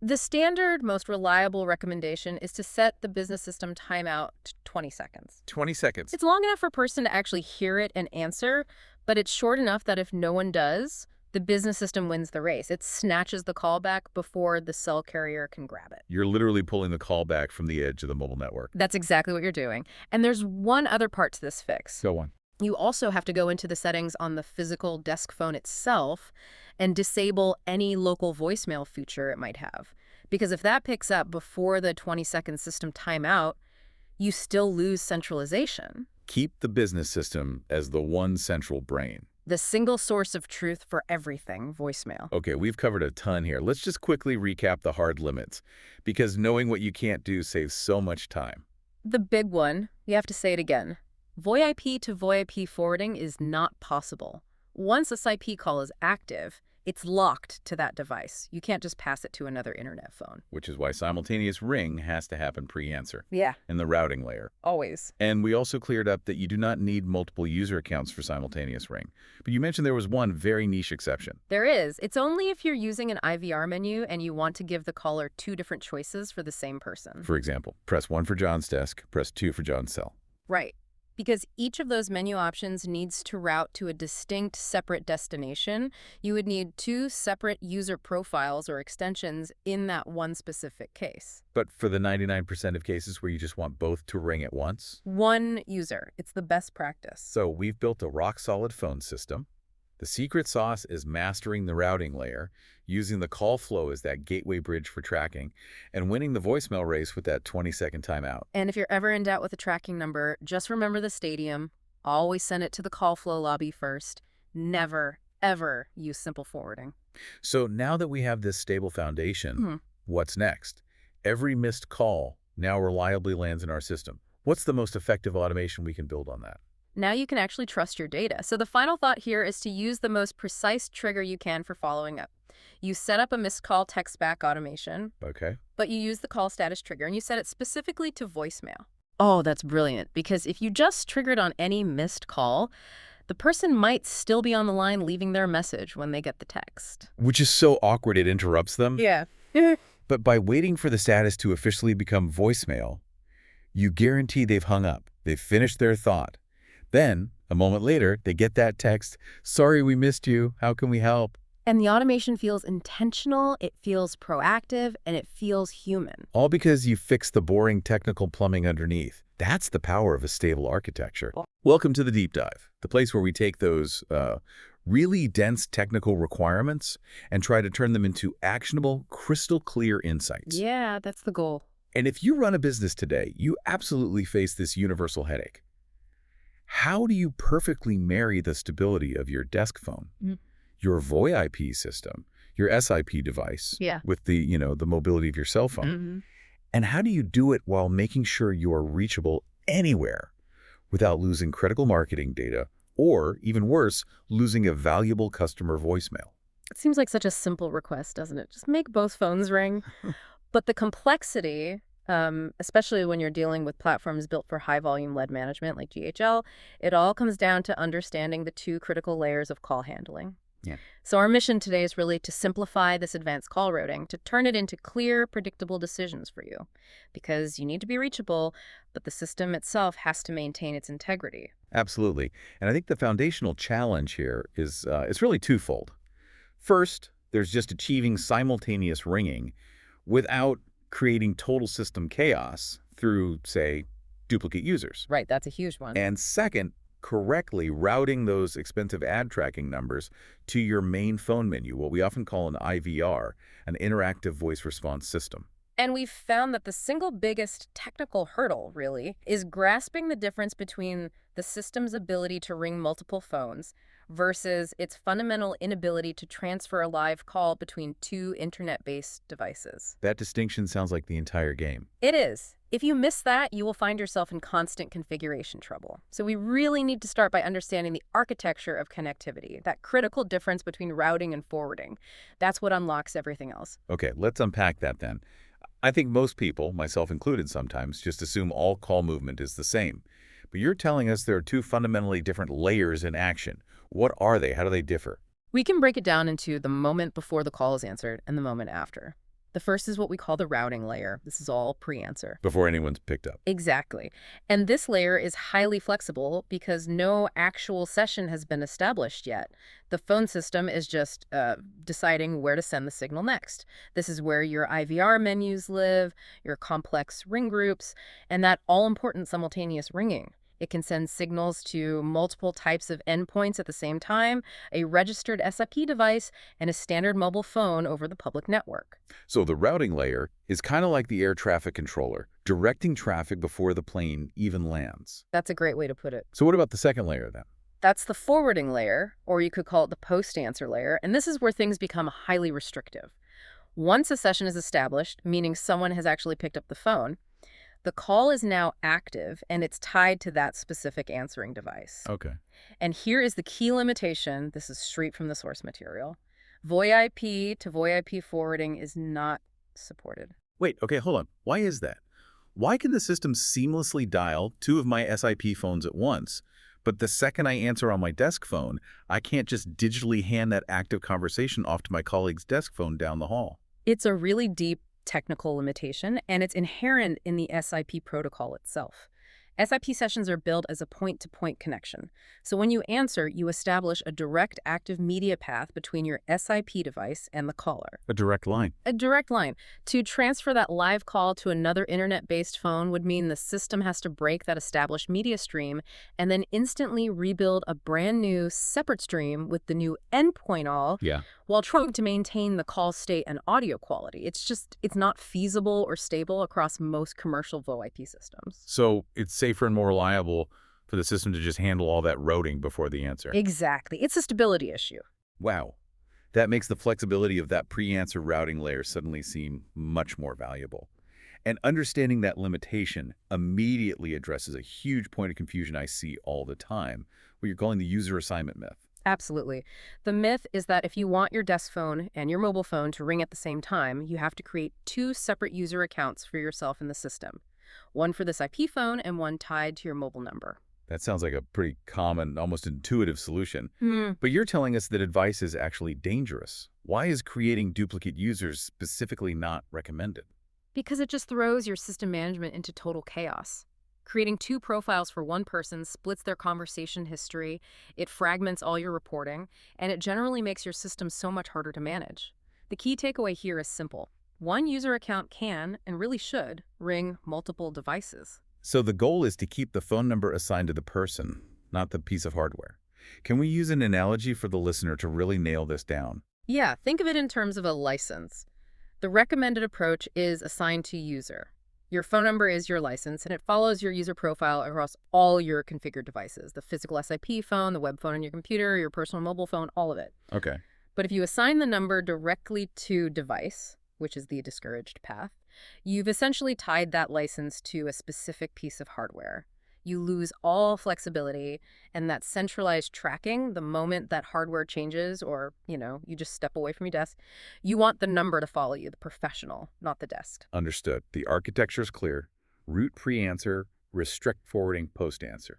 The standard, most reliable recommendation is to set the business system timeout to 20 seconds. 20 seconds. It's long enough for a person to actually hear it and answer, but it's short enough that if no one does, the business system wins the race. It snatches the call back before the cell carrier can grab it. You're literally pulling the call back from the edge of the mobile network. That's exactly what you're doing. And there's one other part to this fix. Go on. You also have to go into the settings on the physical desk phone itself and disable any local voicemail feature it might have. Because if that picks up before the 20-second system timeout, you still lose centralization. Keep the business system as the one central brain. The single source of truth for everything, voicemail. Okay, we've covered a ton here. Let's just quickly recap the hard limits, because knowing what you can't do saves so much time. The big one, you have to say it again. VoIP to VoIP forwarding is not possible. Once a SIP call is active, It's locked to that device. You can't just pass it to another internet phone. Which is why simultaneous ring has to happen pre-answer Yeah. in the routing layer. Always. And we also cleared up that you do not need multiple user accounts for simultaneous ring. But you mentioned there was one very niche exception. There is. It's only if you're using an IVR menu and you want to give the caller 2 different choices for the same person. For example, press 1 for John's desk, press 2 for John's cell. Right. Because each of those menu options needs to route to a distinct separate destination, you would need 2 separate user profiles or extensions in that one specific case. But for the 99% of cases where you just want both to ring at once? One user. It's the best practice. So we've built a rock-solid phone system. The secret sauce is mastering the routing layer, using the call flow as that gateway bridge for tracking, and winning the voicemail race with that 20-second timeout. And if you're ever in doubt with a tracking number, just remember the stadium. Always send it to the call flow lobby first. Never, ever use simple forwarding. So now that we have this stable foundation, what's next? Every missed call now reliably lands in our system. What's the most effective automation we can build on that? Now you can actually trust your data. So the final thought here is to use the most precise trigger you can for following up. You set up a missed call text back automation, Okay. but you use the call status trigger and you set it specifically to voicemail. Oh, that's brilliant, because if you just triggered on any missed call, the person might still be on the line leaving their message when they get the text. Which is so awkward it interrupts them. Yeah. But by waiting for the status to officially become voicemail, you guarantee they've hung up, they've finished their thought. Then, a moment later, they get that text, "Sorry we missed you, how can we help?" And the automation feels intentional, it feels proactive, and it feels human. All because you fixed the boring technical plumbing underneath. That's the power of a stable architecture. Welcome to the Deep Dive, the place where we take those really dense technical requirements and try to turn them into actionable, crystal clear insights. Yeah, that's the goal. And if you run a business today, you absolutely face this universal headache. How do you perfectly marry the stability of your desk phone, your VoIP system, your SIP device, with the, the mobility of your cell phone? And how do you do it while making sure you are reachable anywhere without losing critical marketing data or, even worse, losing a valuable customer voicemail? It seems like such a simple request, doesn't it? Just make both phones ring. But the complexity, especially when you're dealing with platforms built for high-volume lead management like GHL, it all comes down to understanding the 2 critical layers of call handling. Yeah. So our mission today is really to simplify this advanced call routing, to turn it into clear, predictable decisions for you. Because you need to be reachable, but the system itself has to maintain its integrity. Absolutely. And I think the foundational challenge here is it's really twofold. First, there's just achieving simultaneous ringing without creating total system chaos through, say, duplicate users. Right, that's a huge one. And second, correctly routing those expensive ad tracking numbers to your main phone menu, what we often call an IVR, an interactive voice response system. And we've found that the single biggest technical hurdle, really, is grasping the difference between the system's ability to ring multiple phones versus its fundamental inability to transfer a live call between 2 internet-based devices. That distinction sounds like the entire game. It is. If you miss that, you will find yourself in constant configuration trouble. So we really need to start by understanding the architecture of connectivity, that critical difference between routing and forwarding. That's what unlocks everything else. Okay, let's unpack that then. I think most people, myself included sometimes, just assume all call movement is the same. But you're telling us there are 2 fundamentally different layers in action. What are they? How do they differ? We can break it down into the moment before the call is answered and the moment after. The first is what we call the routing layer. This is all pre-answer. Before anyone's picked up. Exactly. And this layer is highly flexible because no actual session has been established yet. The phone system is just deciding where to send the signal next. This is where your IVR menus live, your complex ring groups, and that all-important simultaneous ringing. It can send signals to multiple types of endpoints at the same time, a registered SIP device, and a standard mobile phone over the public network. So the routing layer is kind of like the air traffic controller, directing traffic before the plane even lands. That's a great way to put it. So what about the second layer then? That's the forwarding layer, or you could call it the post-answer layer, and this is where things become highly restrictive. Once a session is established, meaning someone has actually picked up the phone, the call is now active, and it's tied to that specific answering device. Okay. And here is the key limitation. This is straight from the source material. VoIP to VoIP forwarding is not supported. Wait, okay, hold on. Why is that? Why can the system seamlessly dial two of my SIP phones at once, but the second I answer on my desk phone, I can't just digitally hand that active conversation off to my colleague's desk phone down the hall? It's a really deep technical limitation, and it's inherent in the SIP protocol itself. SIP sessions are built as a point-to-point connection. So when you answer, you establish a direct active media path between your SIP device and the caller. A direct line. A direct line. To transfer that live call to another internet-based phone would mean the system has to break that established media stream and then instantly rebuild a brand new separate stream with the new endpoint all Yeah. while trying to maintain the call state and audio quality. It's not feasible or stable across most commercial VoIP systems. So it's safer and more reliable for the system to just handle all that routing before the answer. Exactly. It's a stability issue. Wow. That makes the flexibility of that pre-answer routing layer suddenly seem much more valuable. And understanding that limitation immediately addresses a huge point of confusion I see all the time, what you're calling the user assignment myth. Absolutely. The myth is that if you want your desk phone and your mobile phone to ring at the same time, you have to create two separate user accounts for yourself in the system. One for this IP phone and one tied to your mobile number. That sounds like a pretty common, almost intuitive solution. But you're telling us that advice is actually dangerous. Why is creating duplicate users specifically not recommended? Because it just throws your system management into total chaos. Creating two profiles for one person splits their conversation history, it fragments all your reporting, and it generally makes your system so much harder to manage. The key takeaway here is simple. One user account can, and really should, ring multiple devices. So the goal is to keep the phone number assigned to the person, not the piece of hardware. Can we use an analogy for the listener to really nail this down? Yeah, think of it in terms of a license. The recommended approach is assigned to user. Your phone number is your license, and it follows your user profile across all your configured devices, the physical SIP phone, the web phone on your computer, your personal mobile phone, all of it. Okay. But if you assign the number directly to device, which is the discouraged path, you've essentially tied that license to a specific piece of hardware. You lose all flexibility and that centralized tracking the moment that hardware changes or, you just step away from your desk. You want the number to follow you, the professional, not the desk. Understood. The architecture is clear. Root pre-answer, restrict forwarding post-answer.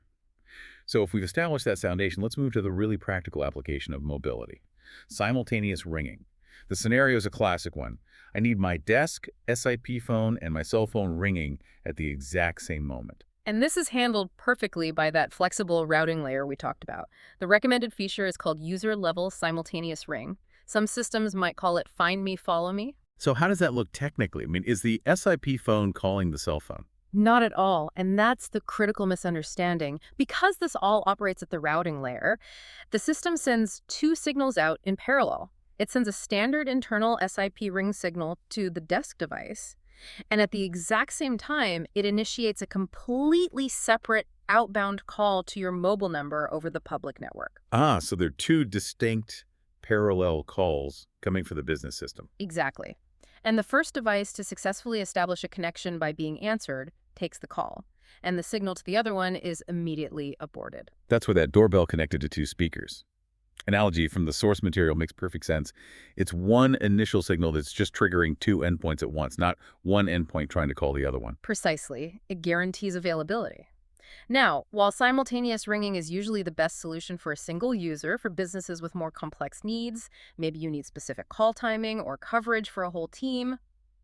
So if we've established that foundation, let's move to the really practical application of mobility. Simultaneous ringing. The scenario is a classic one. I need my desk, SIP phone, and my cell phone ringing at the exact same moment. And this is handled perfectly by that flexible routing layer we talked about. The recommended feature is called user-level simultaneous ring. Some systems might call it find me, follow me. So how does that look technically? I mean, is the SIP phone calling the cell phone? Not at all, and that's the critical misunderstanding. Because this all operates at the routing layer, the system sends two signals out in parallel. It sends a standard internal SIP ring signal to the desk device, and at the exact same time, it initiates a completely separate outbound call to your mobile number over the public network. Ah, so they're two distinct parallel calls coming from the business system. Exactly. And the first device to successfully establish a connection by being answered takes the call, and the signal to the other one is immediately aborted. That's where that doorbell connected to two speakers. Analogy from the source material makes perfect sense. It's one initial signal that's just triggering two endpoints at once, not one endpoint trying to call the other one. Precisely. It guarantees availability. Now, while simultaneous ringing is usually the best solution for a single user for businesses with more complex needs, maybe you need specific call timing or coverage for a whole team,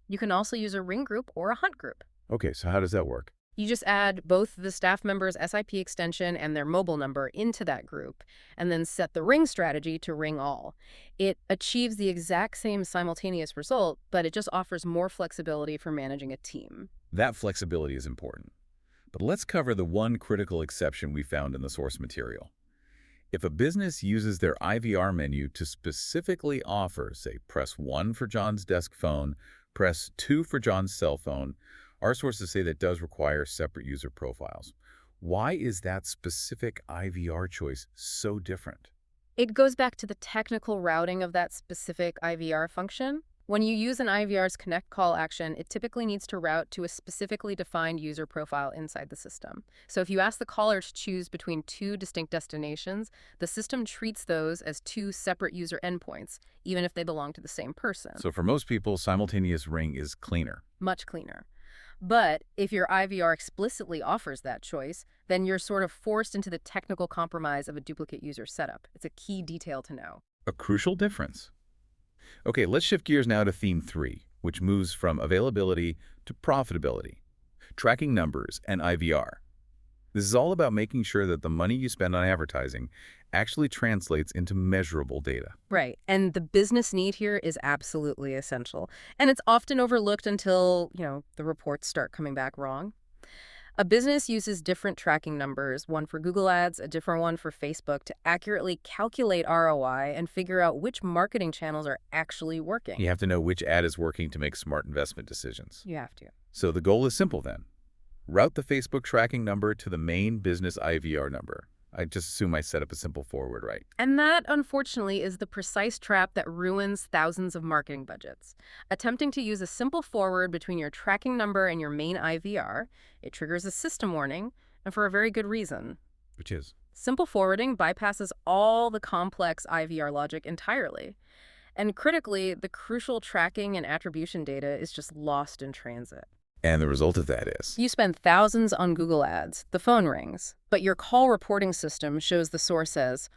you can also use a ring group or a hunt group. Okay, so how does that work? You just add both the staff member's SIP extension and their mobile number into that group, and then set the ring strategy to ring all. It achieves the exact same simultaneous result, but it just offers more flexibility for managing a team. That flexibility is important. But let's cover the one critical exception we found in the source material. If a business uses their IVR menu to specifically offer, say, press 1 for John's desk phone, press 2 for John's cell phone, our sources say that does require separate user profiles. Why is that specific IVR choice so different? It goes back to the technical routing of that specific IVR function. When you use an IVR's connect call action, it typically needs to route to a specifically defined user profile inside the system. So if you ask the caller to choose between two distinct destinations, the system treats those as two separate user endpoints, even if they belong to the same person. So for most people, simultaneous ring is cleaner. Much cleaner. But if your IVR explicitly offers that choice, then you're sort of forced into the technical compromise of a duplicate user setup. It's a key detail to know. A crucial difference. Okay, let's shift gears now to theme 3, which moves from availability to profitability, tracking numbers and IVR. This is all about making sure that the money you spend on advertising actually translates into measurable data. Right. And the business need here is absolutely essential. And it's often overlooked until, the reports start coming back wrong. A business uses different tracking numbers, one for Google Ads, a different one for Facebook, to accurately calculate ROI and figure out which marketing channels are actually working. You have to know which ad is working to make smart investment decisions. You have to. So the goal is simple then. Route the Facebook tracking number to the main business IVR number. I just assume I set up a simple forward, right? And that, unfortunately, is the precise trap that ruins thousands of marketing budgets. Attempting to use a simple forward between your tracking number and your main IVR, it triggers a system warning, and for a very good reason. Which is? Simple forwarding bypasses all the complex IVR logic entirely. And critically, the crucial tracking and attribution data is just lost in transit. And the result of that is? You spend thousands on Google Ads, the phone rings, but your call reporting system shows the source as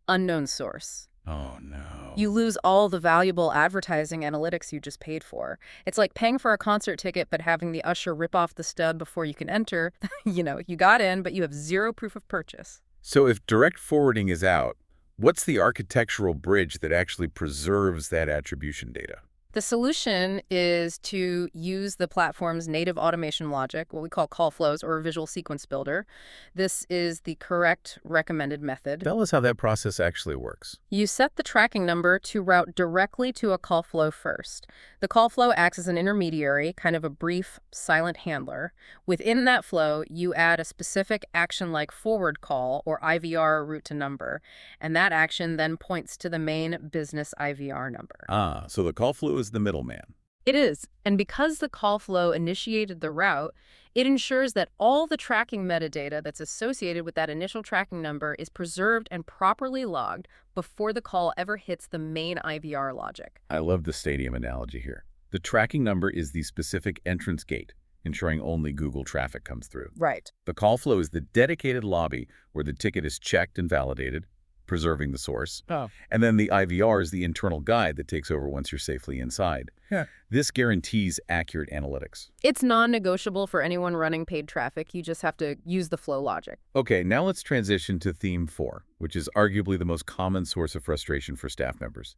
unknown source. Oh, no. You lose all the valuable advertising analytics you just paid for. It's like paying for a concert ticket but having the usher rip off the stud before you can enter. You got in, but you have zero proof of purchase. So if direct forwarding is out, what's the architectural bridge that actually preserves that attribution data? The solution is to use the platform's native automation logic, what we call call flows or visual sequence builder. This is the correct recommended method. Tell us how that process actually works. You set the tracking number to route directly to a call flow first. The call flow acts as an intermediary, kind of a brief, silent handler. Within that flow, you add a specific action like forward call or IVR route to number, and that action then points to the main business IVR number. So the call flow is the middleman. It is, and because the call flow initiated the route, it ensures that all the tracking metadata that's associated with that initial tracking number is preserved and properly logged before the call ever hits the main IVR logic. I love the stadium analogy here. The tracking number is the specific entrance gate, ensuring only Google traffic comes through. Right. The call flow is the dedicated lobby where the ticket is checked and validated, preserving the source. Oh. And then the IVR is the internal guide that takes over once you're safely inside. Yeah. This guarantees accurate analytics. It's non-negotiable for anyone running paid traffic. You just have to use the flow logic. Okay, now let's transition to theme 4, which is arguably the most common source of frustration for staff members,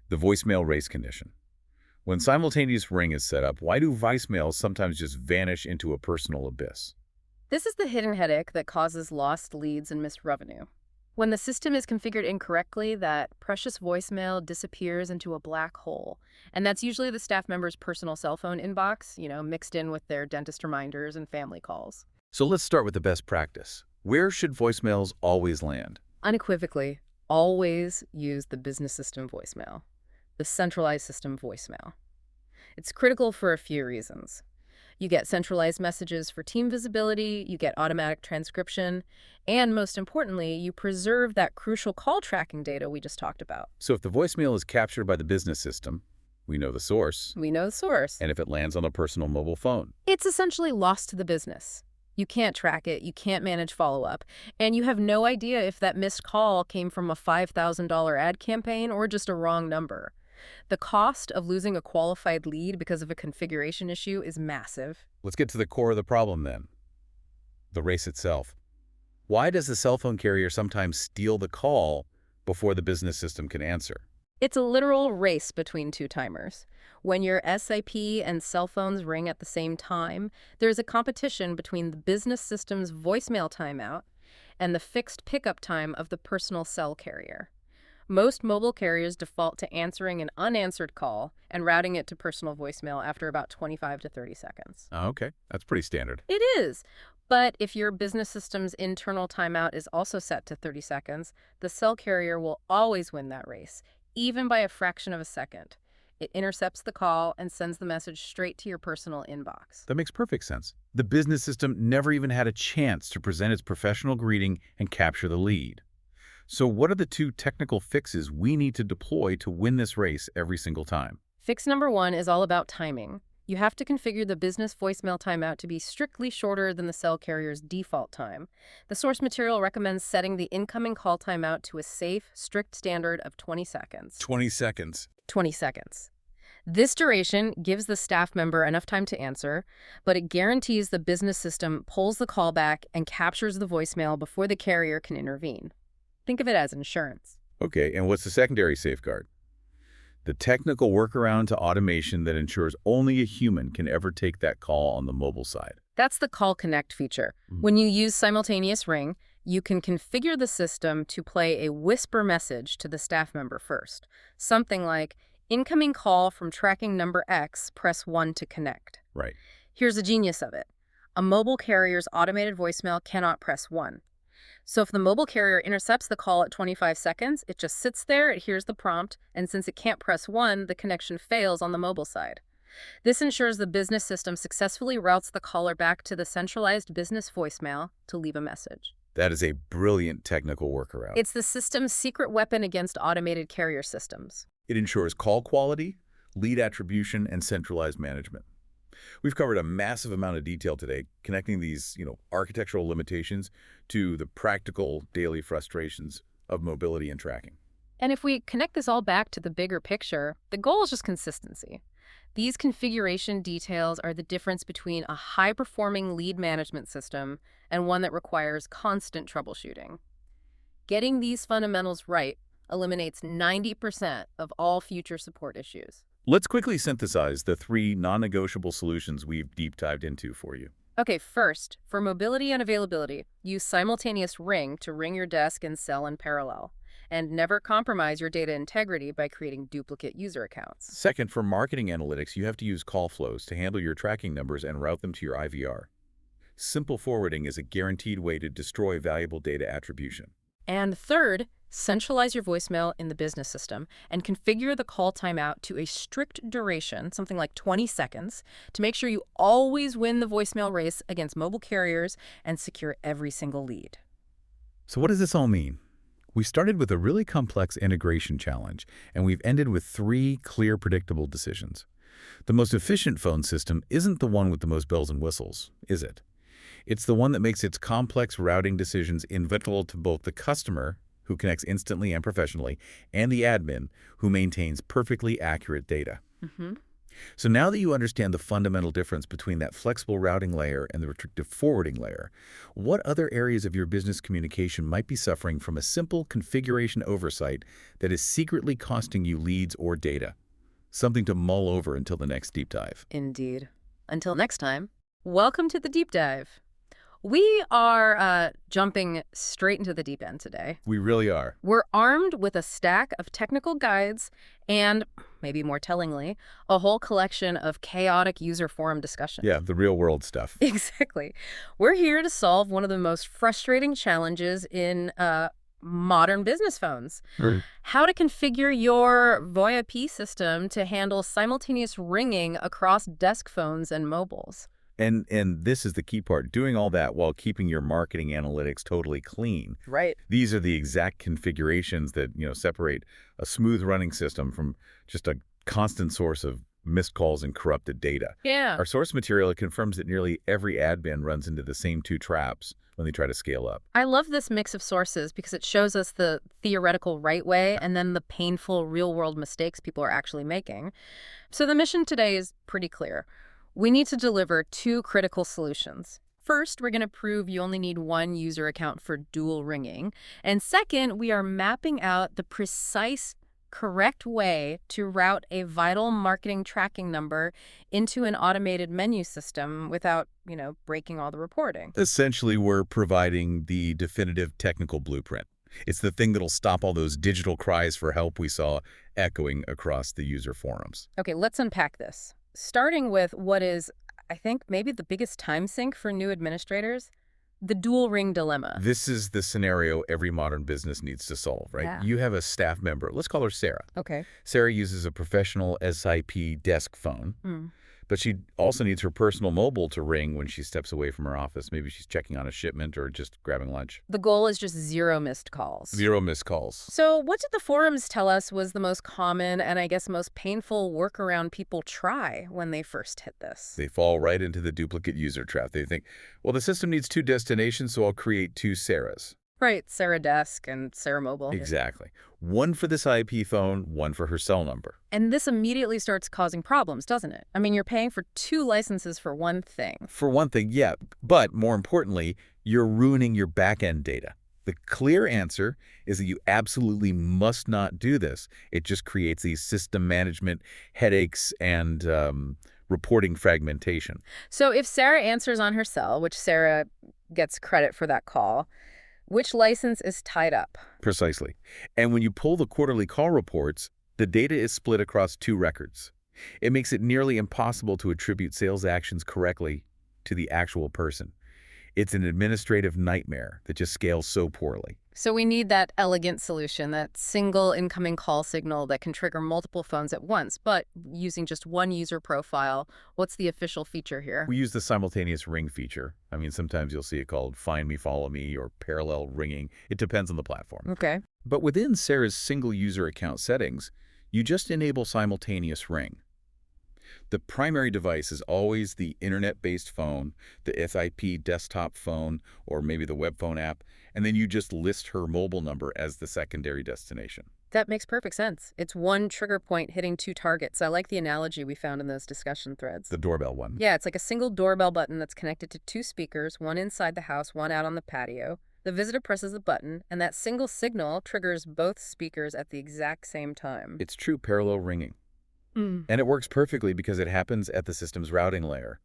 the voicemail race condition. When simultaneous ring is set up, why do voicemails sometimes just vanish into a personal abyss? This is the hidden headache that causes lost leads and missed revenue. When the system is configured incorrectly, that precious voicemail disappears into a black hole. And that's usually the staff member's personal cell phone inbox, mixed in with their dentist reminders and family calls. So let's start with the best practice. Where should voicemails always land? Unequivocally, always use the business system voicemail, the centralized system voicemail. It's critical for a few reasons. You get centralized messages for team visibility, you get automatic transcription, and most importantly, you preserve that crucial call tracking data we just talked about. So if the voicemail is captured by the business system, we know the source. We know the source. And if it lands on a personal mobile phone, it's essentially lost to the business. You can't track it, you can't manage follow-up, and you have no idea if that missed call came from a $5,000 ad campaign or just a wrong number. The cost of losing a qualified lead because of a configuration issue is massive. Let's get to the core of the problem then. The race itself. Why does the cell phone carrier sometimes steal the call before the business system can answer? It's a literal race between two timers. When your SIP and cell phones ring at the same time, there's a competition between the business system's voicemail timeout and the fixed pickup time of the personal cell carrier. Most mobile carriers default to answering an unanswered call and routing it to personal voicemail after about 25 to 30 seconds. Oh, okay, that's pretty standard. It is. But if your business system's internal timeout is also set to 30 seconds, the cell carrier will always win that race, even by a fraction of a second. It intercepts the call and sends the message straight to your personal inbox. That makes perfect sense. The business system never even had a chance to present its professional greeting and capture the lead. So what are the two technical fixes we need to deploy to win this race every single time? Fix number one is all about timing. You have to configure the business voicemail timeout to be strictly shorter than the cell carrier's default time. The source material recommends setting the incoming call timeout to a safe, strict standard of 20 seconds. 20 seconds. 20 seconds. This duration gives the staff member enough time to answer, but it guarantees the business system pulls the call back and captures the voicemail before the carrier can intervene. Think of it as insurance. Okay, and what's the secondary safeguard? The technical workaround to automation that ensures only a human can ever take that call on the mobile side. That's the Call Connect feature. When you use simultaneous ring, you can configure the system to play a whisper message to the staff member first. Something like, incoming call from tracking number X, press 1 to connect. Right. Here's the genius of it. A mobile carrier's automated voicemail cannot press 1. So if the mobile carrier intercepts the call at 25 seconds, it just sits there, it hears the prompt, and since it can't press 1, the connection fails on the mobile side. This ensures the business system successfully routes the caller back to the centralized business voicemail to leave a message. That is a brilliant technical workaround. It's the system's secret weapon against automated carrier systems. It ensures call quality, lead attribution, and centralized management. We've covered a massive amount of detail today, connecting these, architectural limitations to the practical daily frustrations of mobility and tracking. And if we connect this all back to the bigger picture, the goal is just consistency. These configuration details are the difference between a high-performing lead management system and one that requires constant troubleshooting. Getting these fundamentals right eliminates 90% of all future support issues. Let's quickly synthesize the three non-negotiable solutions we've deep dived into for you. Okay, first, for mobility and availability, use simultaneous ring to ring your desk and cell in parallel. And never compromise your data integrity by creating duplicate user accounts. Second, for marketing analytics, you have to use call flows to handle your tracking numbers and route them to your IVR. Simple forwarding is a guaranteed way to destroy valuable data attribution. And third, centralize your voicemail in the business system and configure the call timeout to a strict duration, something like 20 seconds, to make sure you always win the voicemail race against mobile carriers and secure every single lead. So what does this all mean? We started with a really complex integration challenge, and we've ended with three clear, predictable decisions. The most efficient phone system isn't the one with the most bells and whistles, is it? It's the one that makes its complex routing decisions inevitable to both the customer, who connects instantly and professionally, and the admin, who maintains perfectly accurate data. So now that you understand the fundamental difference between that flexible routing layer and the restrictive forwarding layer, what other areas of your business communication might be suffering from a simple configuration oversight that is secretly costing you leads or data? Something to mull over until the next deep dive. Indeed. Until next time, welcome to the deep dive. We are jumping straight into the deep end today. We really are. We're armed with a stack of technical guides and, maybe more tellingly, a whole collection of chaotic user forum discussions. Yeah, the real world stuff. Exactly. We're here to solve one of the most frustrating challenges in modern business phones. How to configure your VoIP system to handle simultaneous ringing across desk phones and mobiles. And this is the key part, doing all that while keeping your marketing analytics totally clean. Right. These are the exact configurations that, separate a smooth running system from just a constant source of missed calls and corrupted data. Yeah. Our source material confirms that nearly every admin runs into the same two traps when they try to scale up. I love this mix of sources because it shows us the theoretical right way and then the painful real-world mistakes people are actually making. So the mission today is pretty clear. We need to deliver two critical solutions. First, we're going to prove you only need one user account for dual ringing. And second, we are mapping out the precise, correct way to route a vital marketing tracking number into an automated menu system without, breaking all the reporting. Essentially, we're providing the definitive technical blueprint. It's the thing that'll stop all those digital cries for help we saw echoing across the user forums. Okay, let's unpack this. Starting with what is, I think, maybe the biggest time sink for new administrators, The dual ring dilemma. This is the scenario every modern business needs to solve, right? Yeah. You have a staff member. Let's call her Sarah. Okay. Sarah uses a professional SIP desk phone, Hmm. but she also needs her personal mobile to ring when she steps away from her office. Maybe she's checking on a shipment or just grabbing lunch. The goal is just 0 missed calls. 0 missed calls. So what did the forums tell us was the most common and I guess most painful workaround people try when they first hit this? They fall right into the duplicate user trap. They think, well, the system needs 2 destinations, so I'll create 2 Sarahs. Right, Sarah Desk and Sarah Mobile. Exactly. One for this IP phone, one for her cell number. And this immediately starts causing problems, doesn't it? I mean, you're paying for 2 licenses for one thing. For one thing, yeah. But more importantly, you're ruining your back-end data. The clear answer is that you absolutely must not do this. It just creates these system management headaches and reporting fragmentation. So if Sarah answers on her cell, which Sarah gets credit for that call, which license is tied up? Precisely. And when you pull the quarterly call reports, the data is split across 2 records. It makes it nearly impossible to attribute sales actions correctly to the actual person. It's an administrative nightmare that just scales so poorly. So we need that elegant solution, that single incoming call signal that can trigger multiple phones at once, but using just one user profile. What's the official feature here? We use the simultaneous ring feature. I mean, sometimes you'll see it called Find Me, Follow Me, or parallel ringing. It depends on the platform. Okay. But within Sarah's single user account settings, you just enable simultaneous ring. The primary device is always the internet-based phone, the SIP desktop phone, or maybe the web phone app, and then you just list her mobile number as the secondary destination. That makes perfect sense. It's one trigger point hitting 2 targets. I like the analogy we found in those discussion threads. The doorbell one. Yeah, it's like a single doorbell button that's connected to 2 speakers, one inside the house, one out on the patio. The visitor presses the button, and that single signal triggers both speakers at the exact same time. It's true parallel ringing. Mm. And it works perfectly because it happens at the system's routing layer.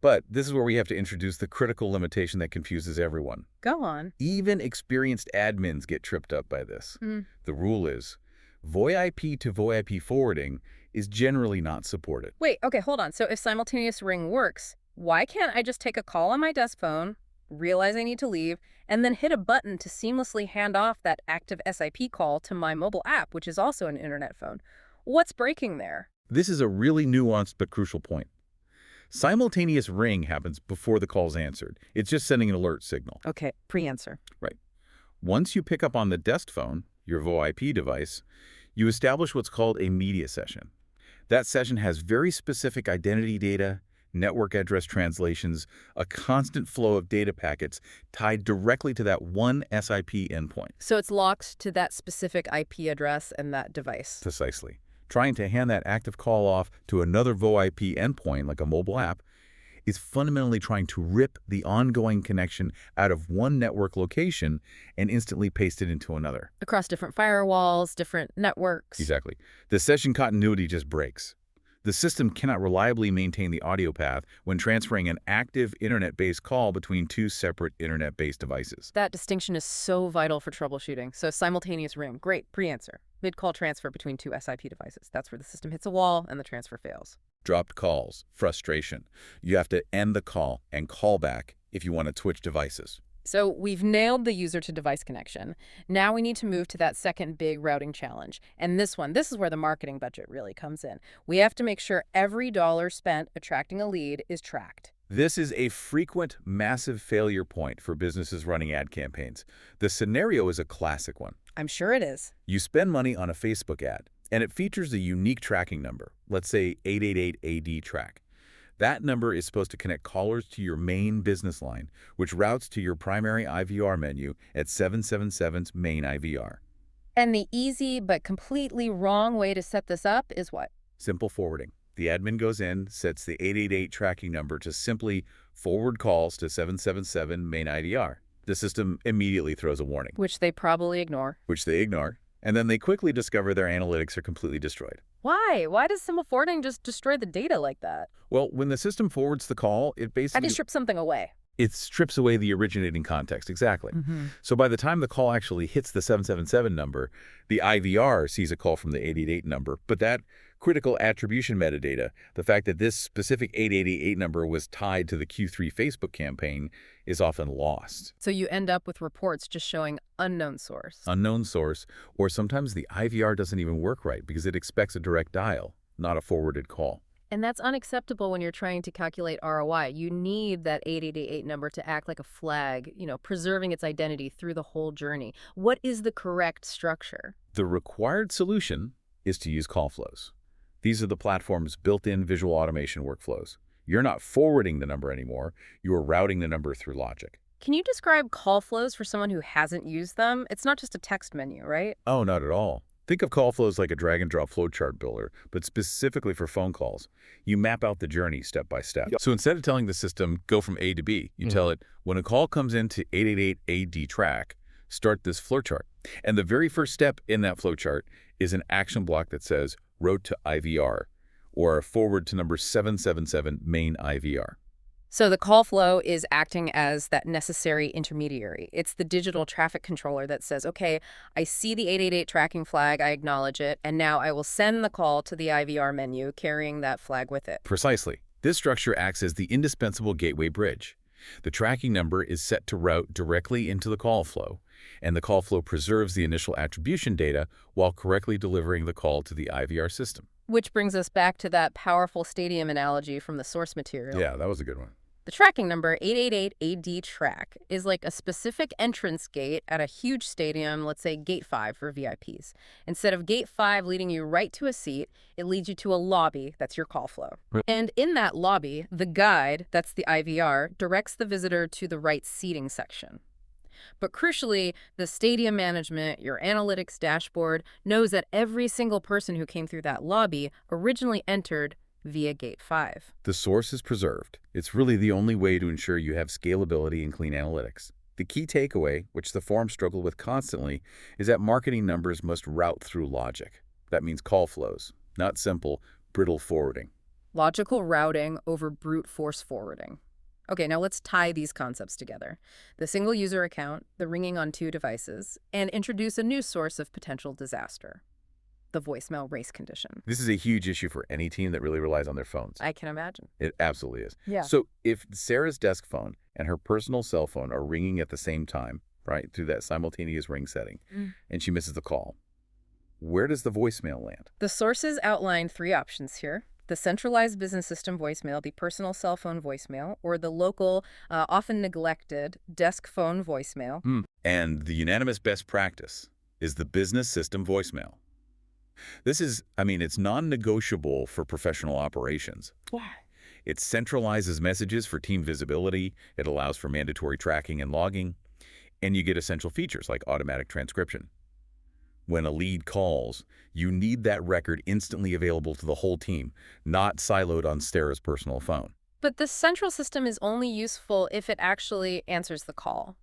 But this is where we have to introduce the critical limitation that confuses everyone. Go on. Even experienced admins get tripped up by this. Mm. The rule is, VoIP to VoIP forwarding is generally not supported. Wait, okay, hold on. So if simultaneous ring works, why can't I just take a call on my desk phone, realize I need to leave, and then hit a button to seamlessly hand off that active SIP call to my mobile app, which is also an internet phone? What's breaking there? This is a really nuanced but crucial point. Simultaneous ring happens before the call's answered. It's just sending an alert signal. Okay, pre-answer. Right. Once you pick up on the desk phone, your VoIP device, you establish what's called a media session. That session has very specific identity data, network address translations, a constant flow of data packets tied directly to that one SIP endpoint. So it's locked to that specific IP address and that device. Precisely. Trying to hand that active call off to another VoIP endpoint, like a mobile app, is fundamentally trying to rip the ongoing connection out of one network location and instantly paste it into another. Across different firewalls, different networks. Exactly. The session continuity just breaks. The system cannot reliably maintain the audio path when transferring an active internet-based call between 2 separate internet-based devices. That distinction is so vital for troubleshooting. So simultaneous ring, great, pre-answer. Mid-call transfer between 2 SIP devices. That's where the system hits a wall and the transfer fails. Dropped calls, frustration. You have to end the call and call back if you want to switch devices. So we've nailed the user-to-device connection. Now we need to move to that second big routing challenge. And this is where the marketing budget really comes in. We have to make sure every dollar spent attracting a lead is tracked. This is a frequent, massive failure point for businesses running ad campaigns. The scenario is a classic one. I'm sure it is. You spend money on a Facebook ad, and it features a unique tracking number, let's say 888-AD-TRACK. That number is supposed to connect callers to your main business line, which routes to your primary IVR menu at 777's main IVR. And the easy but completely wrong way to set this up is what? Simple forwarding. The admin goes in, sets the 888 tracking number to simply forward calls to 777 main IVR. The system immediately throws a warning. Which they probably ignore. Which they ignore. And then they quickly discover their analytics are completely destroyed. Why? Why does simple forwarding just destroy the data like that? Well, when the system forwards the call, it basically... I just strip something away. It strips away the originating context, exactly. Mm-hmm. So by the time the call actually hits the 777 number, the IVR sees a call from the 888 number, but that critical attribution metadata, the fact that this specific 888 number was tied to the Q3 Facebook campaign, is often lost. So you end up with reports just showing unknown source. Unknown source, or sometimes the IVR doesn't even work right because it expects a direct dial, not a forwarded call. And that's unacceptable when you're trying to calculate ROI. You need that 888 number to act like a flag, preserving its identity through the whole journey. What is the correct structure? The required solution is to use call flows. These are the platform's built-in visual automation workflows. You're not forwarding the number anymore. You're routing the number through logic. Can you describe call flows for someone who hasn't used them? It's not just a text menu, right? Oh, not at all. Think of call flows like a drag-and-drop flowchart builder, but specifically for phone calls. You map out the journey step by step. Yep. So instead of telling the system, go from A to B, you tell it, when a call comes into 888 AD track, start this flowchart. And the very first step in that flowchart is an action block that says, route to IVR, or forward to number 777 main IVR. So the call flow is acting as that necessary intermediary. It's the digital traffic controller that says, okay, I see the 888 tracking flag, I acknowledge it, and now I will send the call to the IVR menu carrying that flag with it. Precisely. This structure acts as the indispensable gateway bridge. The tracking number is set to route directly into the call flow, and the call flow preserves the initial attribution data while correctly delivering the call to the IVR system. Which brings us back to that powerful stadium analogy from the source material. Yeah, that was a good one. The tracking number, 888 AD track, is like a specific entrance gate at a huge stadium, let's say gate 5 for VIPs. Instead of gate 5 leading you right to a seat, it leads you to a lobby, that's your call flow. Right. And in that lobby, the guide, that's the IVR, directs the visitor to the right seating section. But crucially, the stadium management, your analytics dashboard, knows that every single person who came through that lobby originally entered via Gate 5. The source is preserved. It's really the only way to ensure you have scalability and clean analytics. The key takeaway, which the forums struggle with constantly, is that marketing numbers must route through logic. That means call flows, not simple, brittle forwarding. Logical routing over brute force forwarding. Okay, now let's tie these concepts together. The single user account, the ringing on 2 devices, and introduce a new source of potential disaster. The voicemail race condition. This is a huge issue for any team that really relies on their phones. I can imagine. It absolutely is. Yeah. So if Sarah's desk phone and her personal cell phone are ringing at the same time, right, through that simultaneous ring setting, and she misses the call, where does the voicemail land? The sources outline 3 options here. The centralized business system voicemail, the personal cell phone voicemail, or the local, often neglected desk phone voicemail. And the unanimous best practice is the business system voicemail. This is, it's non-negotiable for professional operations. Why? It centralizes messages for team visibility, it allows for mandatory tracking and logging, and you get essential features like automatic transcription. When a lead calls, you need that record instantly available to the whole team, not siloed on Sarah's personal phone. But the central system is only useful if it actually answers the call.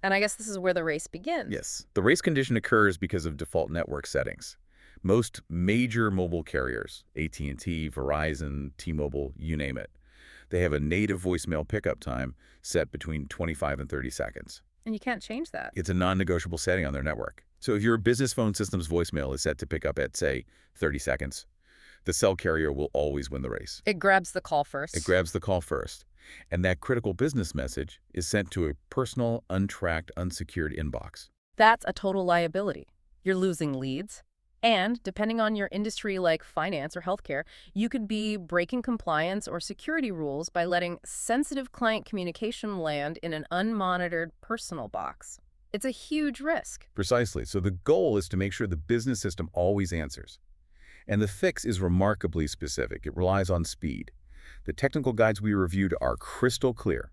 And I guess this is where the race begins. Yes. The race condition occurs because of default network settings. Most major mobile carriers, AT&T, Verizon, T-Mobile, you name it, they have a native voicemail pickup time set between 25 and 30 seconds. And you can't change that. It's a non-negotiable setting on their network. So if your business phone system's voicemail is set to pick up at, say, 30 seconds, the cell carrier will always win the race. It grabs the call first. It grabs the call first. And that critical business message is sent to a personal, untracked, unsecured inbox. That's a total liability. You're losing leads. And depending on your industry like finance or healthcare, you could be breaking compliance or security rules by letting sensitive client communication land in an unmonitored personal box. It's a huge risk. Precisely. So the goal is to make sure the business system always answers. And the fix is remarkably specific. It relies on speed. The technical guides we reviewed are crystal clear.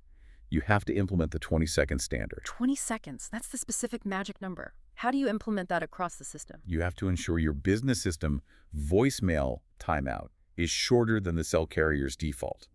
You have to implement the 20-second standard. 20 seconds. That's the specific magic number. How do you implement that across the system? You have to ensure your business system voicemail timeout is shorter than the cell carrier's default.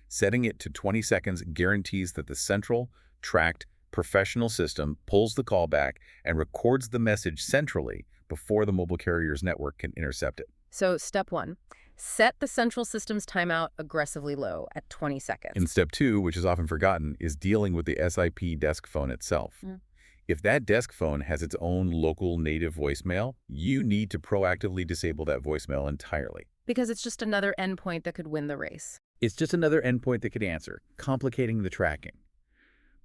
Setting it to 20 seconds guarantees that the central, tracked, professional system pulls the call back and records the message centrally before the mobile carrier's network can intercept it. So step 1, Set the central system's timeout aggressively low at 20 And seconds. step 2, which is often forgotten, is dealing with the SIP desk phone itself. Mm. If that desk phone has its own local native voicemail, you need to proactively disable that voicemail entirely. Because it's just another endpoint that could win the race. It's just another endpoint that could answer, complicating the tracking.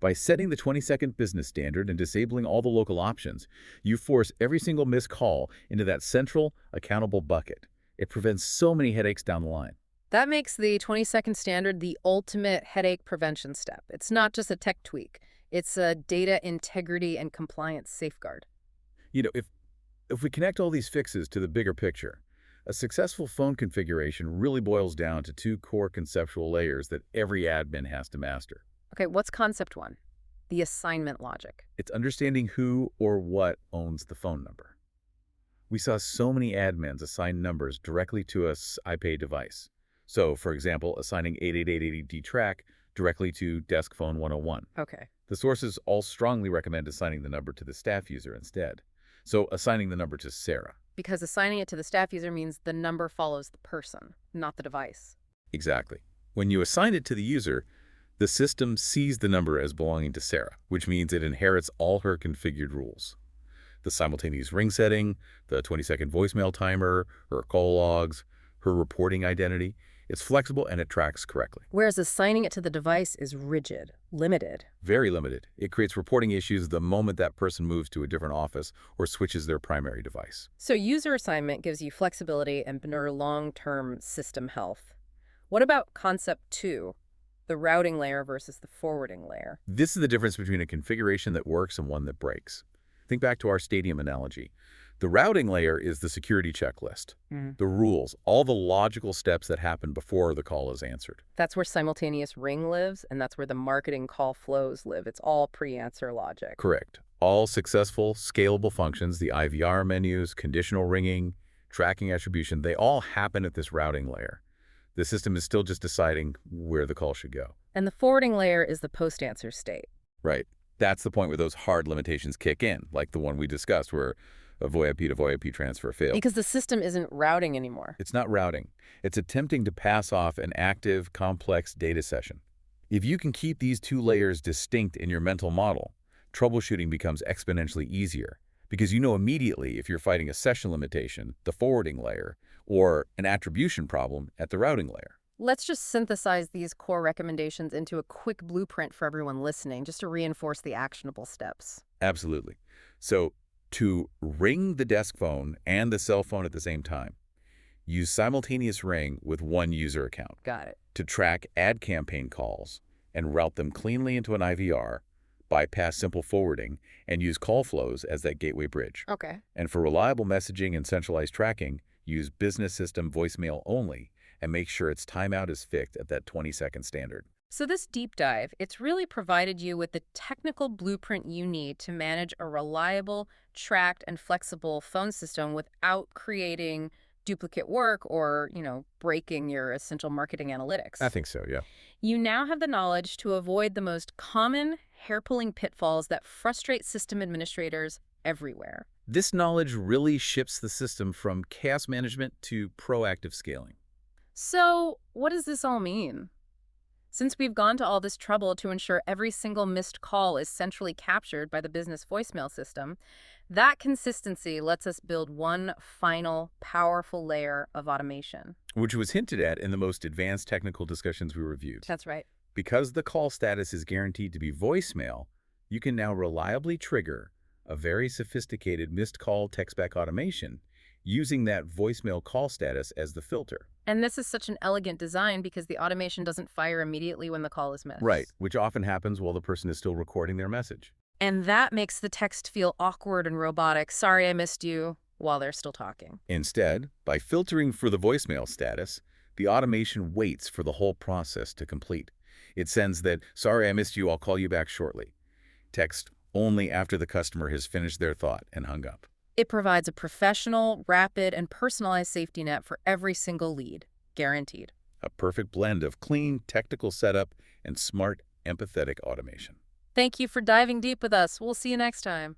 By setting the 20-second business standard and disabling all the local options, you force every single missed call into that central, accountable bucket. It prevents so many headaches down the line. That makes the 20-second standard the ultimate headache prevention step. It's not just a tech tweak. It's a data integrity and compliance safeguard. You know, if we connect all these fixes to the bigger picture, a successful phone configuration really boils down to 2 core conceptual layers that every admin has to master. Okay, what's concept 1? The assignment logic. It's understanding who or what owns the phone number. We saw so many admins assign numbers directly to a SIP device. So, for example, assigning 88880D track directly to desk phone 101. Okay. The sources all strongly recommend assigning the number to the staff user instead. So, assigning the number to Sarah. Because assigning it to the staff user means the number follows the person, not the device. Exactly. When you assign it to the user, the system sees the number as belonging to Sarah, which means it inherits all her configured rules. The simultaneous ring setting, the 20-second voicemail timer, her call logs, her reporting identity. It's flexible and it tracks correctly. Whereas assigning it to the device is rigid, limited. Very limited. It creates reporting issues the moment that person moves to a different office or switches their primary device. So user assignment gives you flexibility and better long-term system health. What about concept 2, the routing layer versus the forwarding layer? This is the difference between a configuration that works and one that breaks. Think back to our stadium analogy. The routing layer is the security checklist, the rules, all the logical steps that happen before the call is answered. That's where simultaneous ring lives, and that's where the marketing call flows live. It's all pre-answer logic. Correct. All successful, scalable functions, the IVR menus, conditional ringing, tracking attribution, they all happen at this routing layer. The system is still just deciding where the call should go. And the forwarding layer is the post-answer state. Right. That's the point where those hard limitations kick in, like the one we discussed where a VoIP to VoIP transfer failed. Because the system isn't routing anymore. It's not routing. It's attempting to pass off an active, complex data session. If you can keep these 2 layers distinct in your mental model, troubleshooting becomes exponentially easier because you know immediately if you're fighting a session limitation, the forwarding layer, or an attribution problem at the routing layer. Let's just synthesize these core recommendations into a quick blueprint for everyone listening, just to reinforce the actionable steps. Absolutely. So, to ring the desk phone and the cell phone at the same time, use simultaneous ring with one user account. Got it. To track ad campaign calls and route them cleanly into an IVR, bypass simple forwarding, and use call flows as that gateway bridge. Okay. And for reliable messaging and centralized tracking, use business system voicemail only and make sure its timeout is fixed at that 20-second standard. So this deep dive, it's really provided you with the technical blueprint you need to manage a reliable, tracked, and flexible phone system without creating duplicate work or, breaking your essential marketing analytics. I think so, yeah. You now have the knowledge to avoid the most common hair-pulling pitfalls that frustrate system administrators everywhere. This knowledge really shifts the system from chaos management to proactive scaling. So what does this all mean? Since we've gone to all this trouble to ensure every single missed call is centrally captured by the business voicemail system, that consistency lets us build one final, powerful layer of automation. Which was hinted at in the most advanced technical discussions we reviewed. That's right. Because the call status is guaranteed to be voicemail, you can now reliably trigger a very sophisticated missed call text-back automation using that voicemail call status as the filter. And this is such an elegant design because the automation doesn't fire immediately when the call is missed. Right, which often happens while the person is still recording their message. And that makes the text feel awkward and robotic. Sorry I missed you, while they're still talking. Instead, by filtering for the voicemail status, the automation waits for the whole process to complete. It sends that, sorry I missed you, I'll call you back shortly. Text only after the customer has finished their thought and hung up. It provides a professional, rapid, and personalized safety net for every single lead, guaranteed. A perfect blend of clean, technical setup and smart, empathetic automation. Thank you for diving deep with us. We'll see you next time.